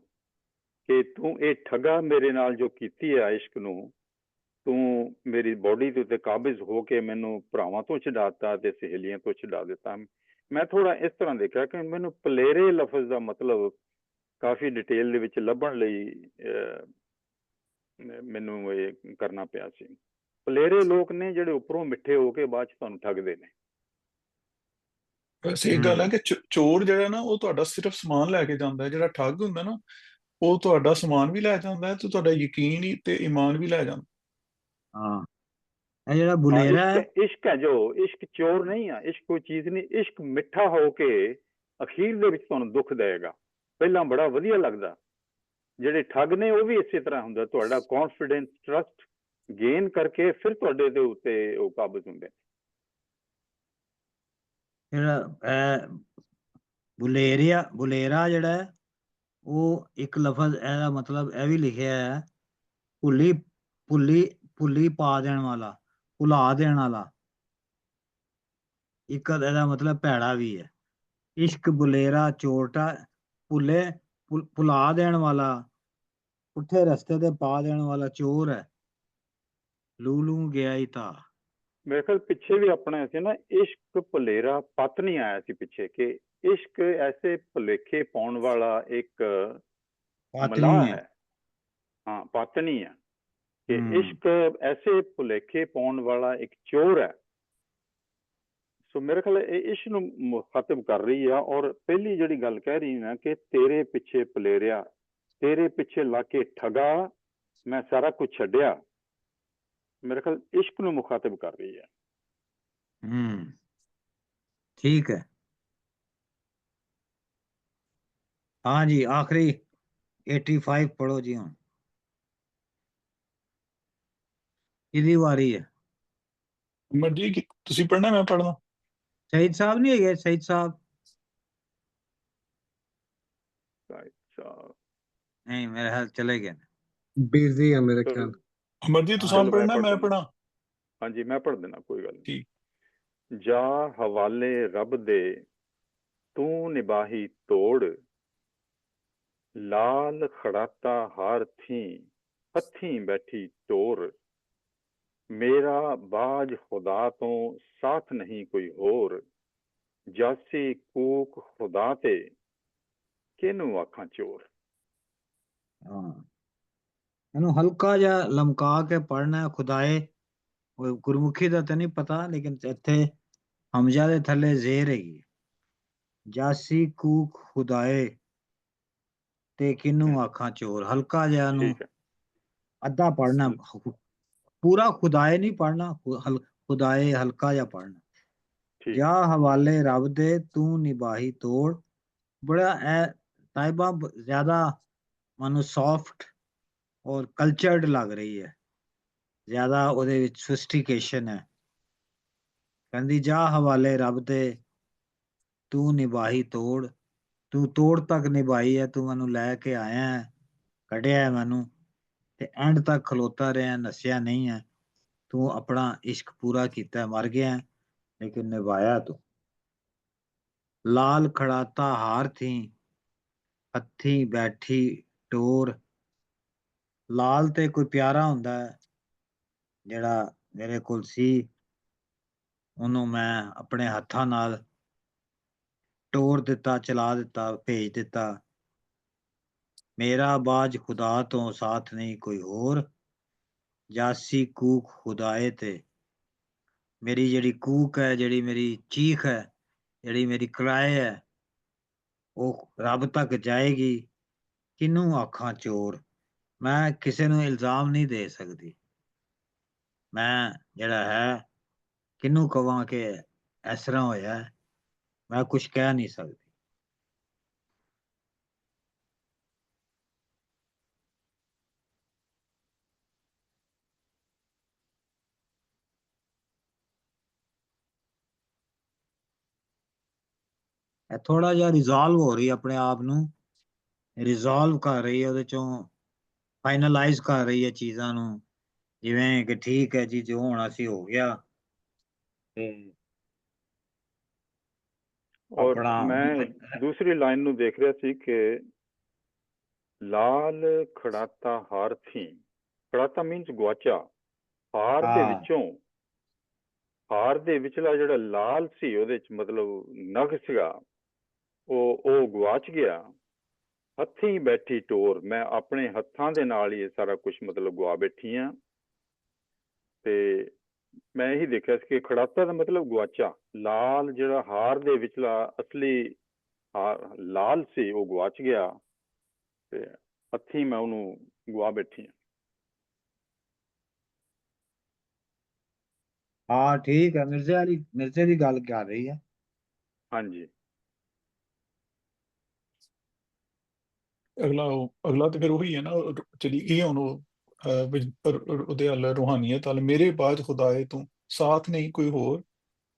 [SPEAKER 3] ਕਿ ਤੂੰ ਇਹ ਠੱਗਾ ਮੇਰੇ ਨਾਲ ਜੋ ਕੀਤੀ ਹੈ ਇਸ਼ਕ ਨੂੰ, ਤੂੰ ਮੇਰੀ ਬੋਡੀ ਦੇ ਉੱਤੇ ਕਾਬਜ਼ ਹੋ ਕੇ ਮੈਨੂੰ ਭਰਾਵਾਂ ਤੋਂ ਛਡਾਤਾ ਤੇ ਸਹੇਲੀਆਂ ਤੋਂ ਛਡਾ ਦਿੱਤਾ। ਮੈਂ ਥੋੜਾ ਇਸ ਤਰ੍ਹਾਂ ਦੇਖਿਆ ਕਿ ਮੈਨੂੰ ਪਲੇਰੇ ਲਫ਼ਜ਼ ਦਾ ਮਤਲਬ ਕਾਫੀ ਡਿਟੇਲ ਦੇ ਵਿੱਚ ਲੱਭਣ ਲਈ ਮੈਨੂੰ ਇਹ ਕਰਨਾ ਪਿਆ ਸੀ। ਪਲੇਰੇ ਲੋਕ ਨੇ ਜਿਹੜੇ ਉੱਪਰੋਂ ਮਿੱਠੇ ਹੋ ਕੇ ਬਾਅਦ ਚ ਤੁਹਾਨੂੰ ਠੱਗਦੇ ਨੇ।
[SPEAKER 5] ਵੈਸੇ ਇਹ ਗੱਲ ਹੈ ਕਿ ਚੋਰ ਜਿਹੜਾ ਨਾ ਉਹ ਤੁਹਾਡਾ ਸਿਰਫ ਸਮਾਨ ਲੈ ਕੇ ਜਾਂਦਾ ਹੈ, ਜਿਹੜਾ ਠੱਗ ਹੁੰਦਾ ਨਾ ਉਹ ਤੁਹਾਡਾ ਸਮਾਨ ਵੀ ਲੈ ਜਾਂਦਾ ਹੈ ਤੇ ਤੁਹਾਡਾ ਯਕੀਨ ਹੀ ਤੇ ਈਮਾਨ ਵੀ ਲੈ ਜਾਂਦਾ।
[SPEAKER 1] ਹਾਂ, ਇਹ ਜਿਹੜਾ
[SPEAKER 3] हाँ,
[SPEAKER 1] ਬੁਲੇਰਾ ਹੈ
[SPEAKER 3] इश्क है जो इश्क चोर नहीं है। इश्क कोई चीज नहीं। इश्क मिठा हो के अखीर ਦੇ ਵਿੱਚ ਤੁਹਾਨੂੰ ਦੁੱਖ ਦੇਗਾ। ਪਹਿਲਾਂ ਬੜਾ ਵਧੀਆ ਲੱਗਦਾ। ਜਿਹੜੇ ਠੱਗ ਨੇ ਉਹ ਵੀ ਇਸੇ ਤਰ੍ਹਾਂ ਹੁੰਦਾ, ਤੁਹਾਡਾ ਕੌਨਫੀਡੈਂਸ ਟਰਸਟ ਗੇਨ ਕਰਕੇ ਫਿਰ ਤੁਹਾਡੇ ਦੇ ਉੱਤੇ ਉਹ ਕਾਬਜ਼ ਹੁੰਦੇ ਨੇ।
[SPEAKER 1] ਜਿਹੜਾ ਬੁਲੇਰਾ ਜਿਹੜਾ ਹੈ, ਉਹ ਇੱਕ ਲਫ਼ਜ਼ ਇਹਦਾ ਮਤਲਬ ਇਹ ਵੀ ਲਿਖਿਆ ਹੈ, ਭੁੱਲੀ ਪਾ ਦੇਣ ਵਾਲਾ, ਭੁਲਾ ਦੇਣ ਵਾਲਾ। ਇੱਕ ਇਹਦਾ ਮਤਲਬ ਭੈੜਾ ਵੀ ਹੈ। ਇਸ਼ਕ ਬੁਲੇਰਾ ਚੋਰਟਾ, ਭੁਲਾ ਦੇਣ ਵਾਲਾ, ਪੁੱਠੇ ਰਸਤੇ ਤੇ ਪਾ ਦੇਣ ਵਾਲਾ ਚੋਰ ਹੈ। ਲੂ ਗਿਆ ਹੀ ਤਾਂ
[SPEAKER 3] ਮੇਰੇ ਖਿਆਲ ਪਿੱਛੇ ਵੀ ਆਪਣਾ ਸੀ ਨਾ, ਇਸ਼ਕ ਭੁਲੇਰਾ ਪਤ ਨਹੀਂ ਆਇਆ ਸੀ ਪਿੱਛੇ, ਕਿ ਇਸ਼ਕ ਐਸੇ ਭੁਲੇਖੇ ਪਾਉਣ ਵਾਲਾ ਇੱਕ ਮਲਾਹ ਹੈ। ਹਾਂ, ਪਾਤਨੀ ਹੈ ਕਿ ਇਸ਼ਕ ਐਸੇ ਭੁਲੇਖੇ ਪਾਉਣ ਵਾਲਾ ਇੱਕ ਚੋਰ ਹੈ। ਸੋ ਮੇਰੇ ਖਿਆਲ ਇਹ ਇਸ਼ਕ ਨੂੰ ਮੁਖਾਤਬ ਕਰ ਰਹੀ ਆ। ਔਰ ਪਹਿਲੀ ਜਿਹੜੀ ਗੱਲ ਕਹਿ ਰਹੀ ਨਾ ਕਿ ਤੇਰੇ ਪਿੱਛੇ ਪਲੇਰਿਆ, ਤੇਰੇ ਪਿੱਛੇ ਲਾ ਕੇ ਠਗਾ, ਮੈਂ ਸਾਰਾ ਕੁਝ ਛੱਡਿਆ, ਮੇਰੇ ਖਿਆਲ ਇਸ਼ਕ ਨੂੰ ਮੁਖਾਤਬ ਕਰ ਰਹੀ ਹੈ।
[SPEAKER 1] ਠੀਕ ਹੈ। हाँ जी, आखिरी 85 पढ़ो जी। हम किदी वारी है?
[SPEAKER 5] ਮਰਜੀ ਕਿ ਤੁਸੀਂ ਪੜ੍ਹਨਾ ਮੈਂ ਪੜ੍ਹਨਾ।
[SPEAKER 1] शहीद साहब नहीं है? शहीद साहब नहीं, मेरे ख्याल चले गए।
[SPEAKER 4] ਬਿਜ਼ੀ ਆ ਮੇਰੇ ਖਿਆਲ।
[SPEAKER 5] ਮਰਜੀ ਤੁਸੀਂ ਪੜ੍ਹਨਾ ਮੈਂ ਪੜ੍ਹਾਂ।
[SPEAKER 3] ਹਾਂਜੀ, ਮੈਂ ਪੜ੍ਹ ਦੇਣਾ, ਕੋਈ ਗੱਲ ਨਹੀਂ।
[SPEAKER 5] ਠੀਕ।
[SPEAKER 3] ਜਾ ਹਵਾਲੇ ਰੱਬ ਦੇ ਤੂੰ ਨਿਬਾਹੀ ਤੋੜ, ਲਾਲ ਖੜਾਤਾ ਹਾਰ ਥੀ ਹੱਥੀਂ ਬੈਠੀ ਟੋਰ, ਮੇਰਾ ਬਾਜ ਖੁਦਾ ਤੋਂ ਸਾਥ ਨਹੀਂ ਕੋਈ ਹੋਰ, ਜਾਸੀ ਕੂਕ ਖੁਦਾ ਤੇ ਕਿਹਨੂੰ ਆਖਾਂ ਚੋਰ।
[SPEAKER 1] ਇਹਨੂੰ ਹਲਕਾ ਜਿਹਾ ਲਮਕਾ ਕੇ ਪੜ੍ਹਨਾ। ਖੁਦਾਏ, ਗੁਰਮੁਖੀ ਦਾ ਤਾਂ ਨਹੀਂ ਪਤਾ, ਲੇਕਿਨ ਇੱਥੇ ਹਮਜ਼ਾ ਦੇ ਥੱਲੇ ਜ਼ੇਰ ਹੈਗੀ। ਜਾਸੀ ਕੂਕ ਖੁਦਾਏ ਤੇ ਕਿਹਨੂੰ ਆਖਾਂ ਚੋਰ। ਹਲਕਾ ਜਿਹਾ ਨੂੰ ਅੱਧਾ ਪੜ੍ਹਨਾ, ਪੂਰਾ ਖੁਦਾਏ ਨਹੀਂ ਪੜ੍ਹਨਾ, ਖੁਦਾਏ ਹਲਕਾ ਜਿਹਾ ਪੜ੍ਹਨਾ। ਜਾ ਹਵਾਲੇ ਰੱਬ ਦੇ ਤੂੰ ਨਿਬਾਹੀ ਤੋੜ, ਬੜਾ ਇਹ ਤਾਇਬਾ ਜ਼ਿਆਦਾ ਮੈਨੂੰ ਸੌਫਟ ਔਰ ਕਲਚਰਡ ਲੱਗ ਰਹੀ ਹੈ, ਜ਼ਿਆਦਾ ਉਹਦੇ ਵਿੱਚ ਸੋਫਿਸਟੀਕੇਸ਼ਨ ਹੈ। ਕਹਿੰਦੀ ਜਾ ਹਵਾਲੇ ਰੱਬ ਦੇ ਤੂੰ ਨਿਬਾਹੀ ਤੋੜ, ਤੂੰ ਤੋੜ ਤੱਕ ਨਿਭਾਈ ਹੈ, ਤੂੰ ਮੈਨੂੰ ਲੈ ਕੇ ਆਇਆ ਹੈ, ਕੱਢਿਆ ਹੈ ਮੈਨੂੰ, ਤੇ ਐਂਡ ਤੱਕ ਖਲੋਤਾ ਰਿਹਾ, ਨੱਸਿਆ ਨਹੀਂ ਹੈ। ਤੂੰ ਆਪਣਾ ਇਸ਼ਕ ਪੂਰਾ ਕੀਤਾ, ਮਰ ਗਿਆ ਲੇਕਿਨ ਨਿਭਾਇਆ ਤੂੰ। ਲਾਲ ਖੜਾਤਾ ਹਾਰ ਥੀ ਹੱਥੀਂ ਬੈਠੀ ਟੋਰ। ਲਾਲ ਤੇ ਕੋਈ ਪਿਆਰਾ ਹੁੰਦਾ ਹੈ, ਜਿਹੜਾ ਮੇਰੇ ਕੋਲ ਸੀ, ਉਹਨੂੰ ਮੈਂ ਆਪਣੇ ਹੱਥਾਂ ਨਾਲ ਟੋਰ ਦਿੱਤਾ, ਚਲਾ ਦਿੱਤਾ, ਭੇਜ ਦਿੱਤਾ। ਮੇਰਾ ਬਾਜ ਖੁਦਾ ਤੋਂ ਸਾਥ ਨਹੀਂ ਕੋਈ ਹੋਰ, ਜਾਸੀ ਕੂਕ ਖੁਦਾਏ ਤੇ। ਮੇਰੀ ਜਿਹੜੀ ਕੂਕ ਹੈ, ਜਿਹੜੀ ਮੇਰੀ ਚੀਖ ਹੈ, ਜਿਹੜੀ ਮੇਰੀ ਕਰਾਏ ਹੈ, ਉਹ ਰੱਬ ਤੱਕ ਜਾਏਗੀ। ਕਿਹਨੂੰ ਆਖਾਂ ਚੋਰ, ਮੈਂ ਕਿਸੇ ਨੂੰ ਇਲਜ਼ਾਮ ਨਹੀਂ ਦੇ ਸਕਦੀ। ਮੈਂ ਜਿਹੜਾ ਹੈ ਕਿਹਨੂੰ ਕਵਾਂ ਕਿ ਇਸ ਤਰ੍ਹਾਂ ਹੋਇਆ, ਮੈਂ ਕੁਝ ਕਹਿ ਨਹੀਂ ਸਕਦੀ। ਇਹ ਥੋੜਾ ਜਿਹਾ ਰਿਜ਼ੋਲਵ ਹੋ ਰਹੀ, ਆਪਣੇ ਆਪ ਨੂੰ ਰਿਜ਼ੋਲਵ ਕਰ ਰਹੀ ਹੈ, ਉਹਦੇ ਚੋਂ ਫਾਈਨਲਾਈਜ਼ ਕਰ ਰਹੀ ਹੈ ਚੀਜ਼ਾਂ ਨੂੰ, ਜਿਵੇਂ ਕਿ ਠੀਕ ਹੈ ਜੀ, ਜੋ ਹੋਣਾ ਸੀ ਹੋ ਗਿਆ।
[SPEAKER 3] ਔਰ ਮੈਂ ਦੂਸਰੀ ਲਾਈਨ ਨੂੰ ਦੇਖ ਰਿਹਾ ਸੀ ਕਿ ਲਾਲ ਖੜਾਤਾ ਹਾਰ ਥੀ, ਖੜਾਤਾ ਮੀਨਸ ਗਵਾਚਾ, ਹਾਰ ਦੇ ਵਿੱਚੋਂ, ਹਾਰ ਦੇ ਵਿਚਲਾ ਜਿਹੜਾ ਲਾਲ ਸੀ, ਉਹਦੇ ਚ ਮਤਲਬ ਨਗ ਸੀਗਾ, ਉਹ ਗਵਾਚ ਗਿਆ। ਹੱਥੀਂ ਬੈਠੀ ਟੋਰ, ਮੈਂ ਆਪਣੇ ਹੱਥਾਂ ਦੇ ਨਾਲ ਹੀ ਇਹ ਸਾਰਾ ਕੁਝ ਮਤਲਬ ਗਵਾ ਬੈਠੀ ਆ। ਤੇ ਮੈਂ ਇਹੀ ਦੇਖਿਆ ਸੀ ਕਿ ਖੜਾਤਾ ਦਾ ਮਤਲਬ ਗਵਾਚਾ, ਲਾਲ ਜਿਹੜਾ ਹਾਰ ਦੇ ਵਿਚਲਾ ਅਸਲੀ ਹਾਰ ਲਾਲ ਸੀ ਉਹ ਗਵਾਚ ਗਿਆ, ਤੇ ਹੱਥੀਂ ਮੈਂ ਉਹਨੂੰ ਗਵਾ ਬੈਠੀ ਆ।
[SPEAKER 1] ਹਾਂ ਠੀਕ ਹੈ, ਮਿਰਜ਼ੇ ਦੀ ਗੱਲ ਕਰ ਰਹੀ ਹੈ।
[SPEAKER 3] ਹਾਂਜੀ
[SPEAKER 5] ਅਗਲਾ ਤੇ ਫਿਰ ਉਹੀ ਹੈ ਨਾ, ਚਲੀ ਗਈ ਹੁਣ ਉਹ ਉਹਦੇ ਵੱਲ ਰੂਹਾਨੀਅਤ ਵੱਲ। ਮੇਰੇ ਬਾਝ ਖੁਦਾਏ ਤੂੰ, ਸਾਥ ਨਹੀਂ ਕੋਈ ਹੋਰ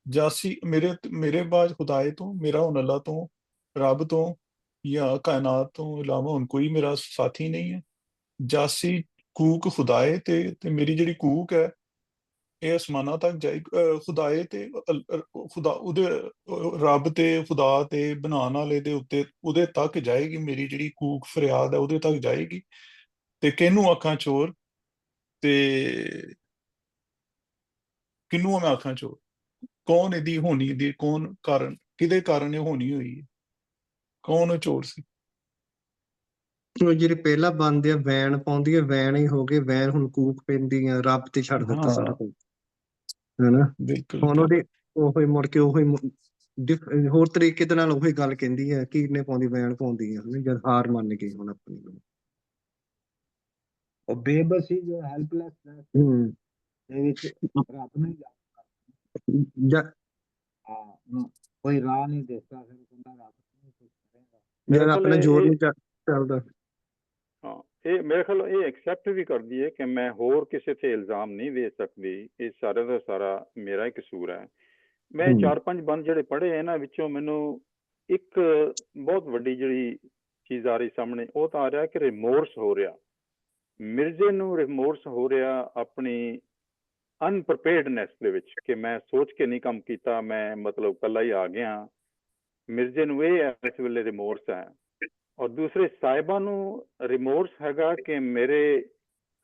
[SPEAKER 5] ਜਾਸੀ, ਮੇਰੇ ਬਾਝ ਖੁਦਾਏ ਤੂੰ, ਮੇਰਾ ਹੁਣ ਅੱਲਾ ਤੋਂ, ਰੱਬ ਤੋਂ ਜਾਂ ਕਾਇਨਾਤ ਤੋਂ ਇਲਾਵਾ ਹੁਣ ਕੋਈ ਮੇਰਾ ਸਾਥੀ ਨਹੀਂ ਹੈ। ਜਾਸੀ ਕੂਕ ਖੁਦਾਏ, ਤੇ ਮੇਰੀ ਜਿਹੜੀ ਕੂਕ ਹੈ ਇਹ ਅਸਮਾਨਾਂ ਤੱਕ ਜਾਏ, ਖੁਦਾਏ ਤੇ ਖੁਦਾ ਉਹਦੇ ਰੱਬ ਤੇ ਖੁਦਾ ਤੇ ਬਣਾਉਣ ਵਾਲੇ ਦੇ ਉੱਤੇ ਉਹਦੇ ਤੱਕ ਜਾਏਗੀ। ਮੇਰੀ ਜਿਹੜੀ ਕੂਕ ਫਰਿਆਦ ਹੈ ਉਹਦੇ ਤੱਕ ਜਾਏਗੀ। ਤੇ ਕਿਹਨੂੰ ਆਖਾਂ ਚੋਰ, ਤੇ ਕਿਹਨੂੰ ਮੈਂ ਆਖਾਂ ਚੋਰ? ਕੌਣ ਇਹਦੀ ਹੋਣੀ ਦੀ, ਕੌਣ ਕਾਰਨ, ਕਿਹਦੇ ਕਾਰਨ ਇਹ ਹੋਣੀ ਹੋਈ ਹੈ? ਕੌਣ ਉਹ ਚੋਰ ਸੀ?
[SPEAKER 4] ਉਹ ਜਿਹੜੇ ਪਹਿਲਾਂ ਬੰਦੇ ਆ ਵੈਣ ਪਾਉਂਦੀ ਆ, ਵੈਣ ਹੀ ਹੋ ਗਏ, ਵੈਣ ਹੁਣ ਕੂਕ ਪੈਂਦੀ ਆ, ਰੱਬ ਤੇ ਛੱਡ ਦਿੱਤਾ ਸਾਰਾ
[SPEAKER 5] ਹਾਂ
[SPEAKER 4] ਕੁਝ, ਹੈਨਾ।
[SPEAKER 5] ਬਿਲਕੁਲ
[SPEAKER 4] ਹੁਣ ਉਹਦੇ ਉਹੀ ਮੁੜ ਕੇ ਹੋਰ ਤਰੀਕੇ ਦੇ ਨਾਲ ਉਹੀ ਗੱਲ ਕਹਿੰਦੀ ਹੈ ਕਿ ਇਹਨੇ ਪਾਉਂਦੀ, ਵੈਣ ਪਾਉਂਦੀ ਆ, ਜਦ ਹਾਰ ਮੰਨ ਗਈ ਹੁਣ ਆਪਣੀ ਨੂੰ।
[SPEAKER 1] ਉਹ ਬੇਬਸੀ ਜੋ ਹੈਲਪਲੈਸ
[SPEAKER 4] ਹੂੰ
[SPEAKER 1] ਦੇ ਵਿੱਚ ਰੱਬ ਨੂੰ
[SPEAKER 4] ਜਾਂ
[SPEAKER 1] ਕੋਈ ਰਾਹ ਨਹੀਂ ਦਿਸਦਾ, ਫਿਰ ਬੰਦਾ ਰੱਬ ਨੂੰ ਕੁਝ ਕਰੇਗਾ।
[SPEAKER 3] ਮੇਰੇ
[SPEAKER 4] ਜਦ
[SPEAKER 3] ਖਿਆਲ
[SPEAKER 4] ਆਪਣਾ ਜ਼ੋਰ
[SPEAKER 3] ਇਹ
[SPEAKER 4] ਨਹੀਂ ਚੱਲਦਾ।
[SPEAKER 3] ਹਾਂ, ਇਹ ਮੇਰੇ ਖਿਆਲ ਇਹ ਐਕਸੈਪਟ ਵੀ ਕਰਦੀ ਹੈ ਕਿ ਮੈਂ ਹੋਰ ਕਿਸੇ ਤੇ ਇਲਜ਼ਾਮ ਨਹੀਂ ਦੇ ਸਕਦੀ, ਇਹ ਸਾਰਾ ਦਾ ਸਾਰਾ ਮੇਰਾ ਹੀ ਕਸੂਰ ਹੈ। ਮੈਂ 4-5 ਬੰਦ ਜਿਹੜੇ ਪੜ੍ਹੇ ਇਹਨਾਂ ਵਿੱਚੋਂ ਮੈਨੂੰ ਇੱਕ ਬਹੁਤ ਵੱਡੀ ਜਿਹੜੀ ਚੀਜ਼ ਆ ਰਹੀ ਸਾਹਮਣੇ, ਉਹ ਤਾਂ ਆ ਰਿਹਾ ਕਿ ਰਿਮੋਰਸ ਹੋ ਰਿਹਾ, ਮਿਰਜ਼ੇ ਨੂੰ ਰਿਮੋਰਸ ਹੋ ਰਿਹਾ ਆਪਣੀ ਅਨਪ੍ਰਿਪੇਅਰਡਨੈਸ ਦੇ ਵਿੱਚ, ਕਿ ਮੈਂ ਸੋਚ ਕੇ ਨਹੀਂ ਕੰਮ ਕੀਤਾ, ਮੈਂ ਮਤਲਬ ਇਕੱਲਾ ਹੀ ਆ ਗਿਆ। ਮਿਰਜ਼ੇ ਨੂੰ ਇਹ ਇਸ ਵੇਲੇ ਰਿਮੋਰਸ ਹੈ। ਔਰ ਦੂਸਰੇ ਸਾਹਿਬਾਂ ਨੂੰ ਰਿਮੋਰਸ ਹੈਗਾ ਕਿ ਮੇਰੇ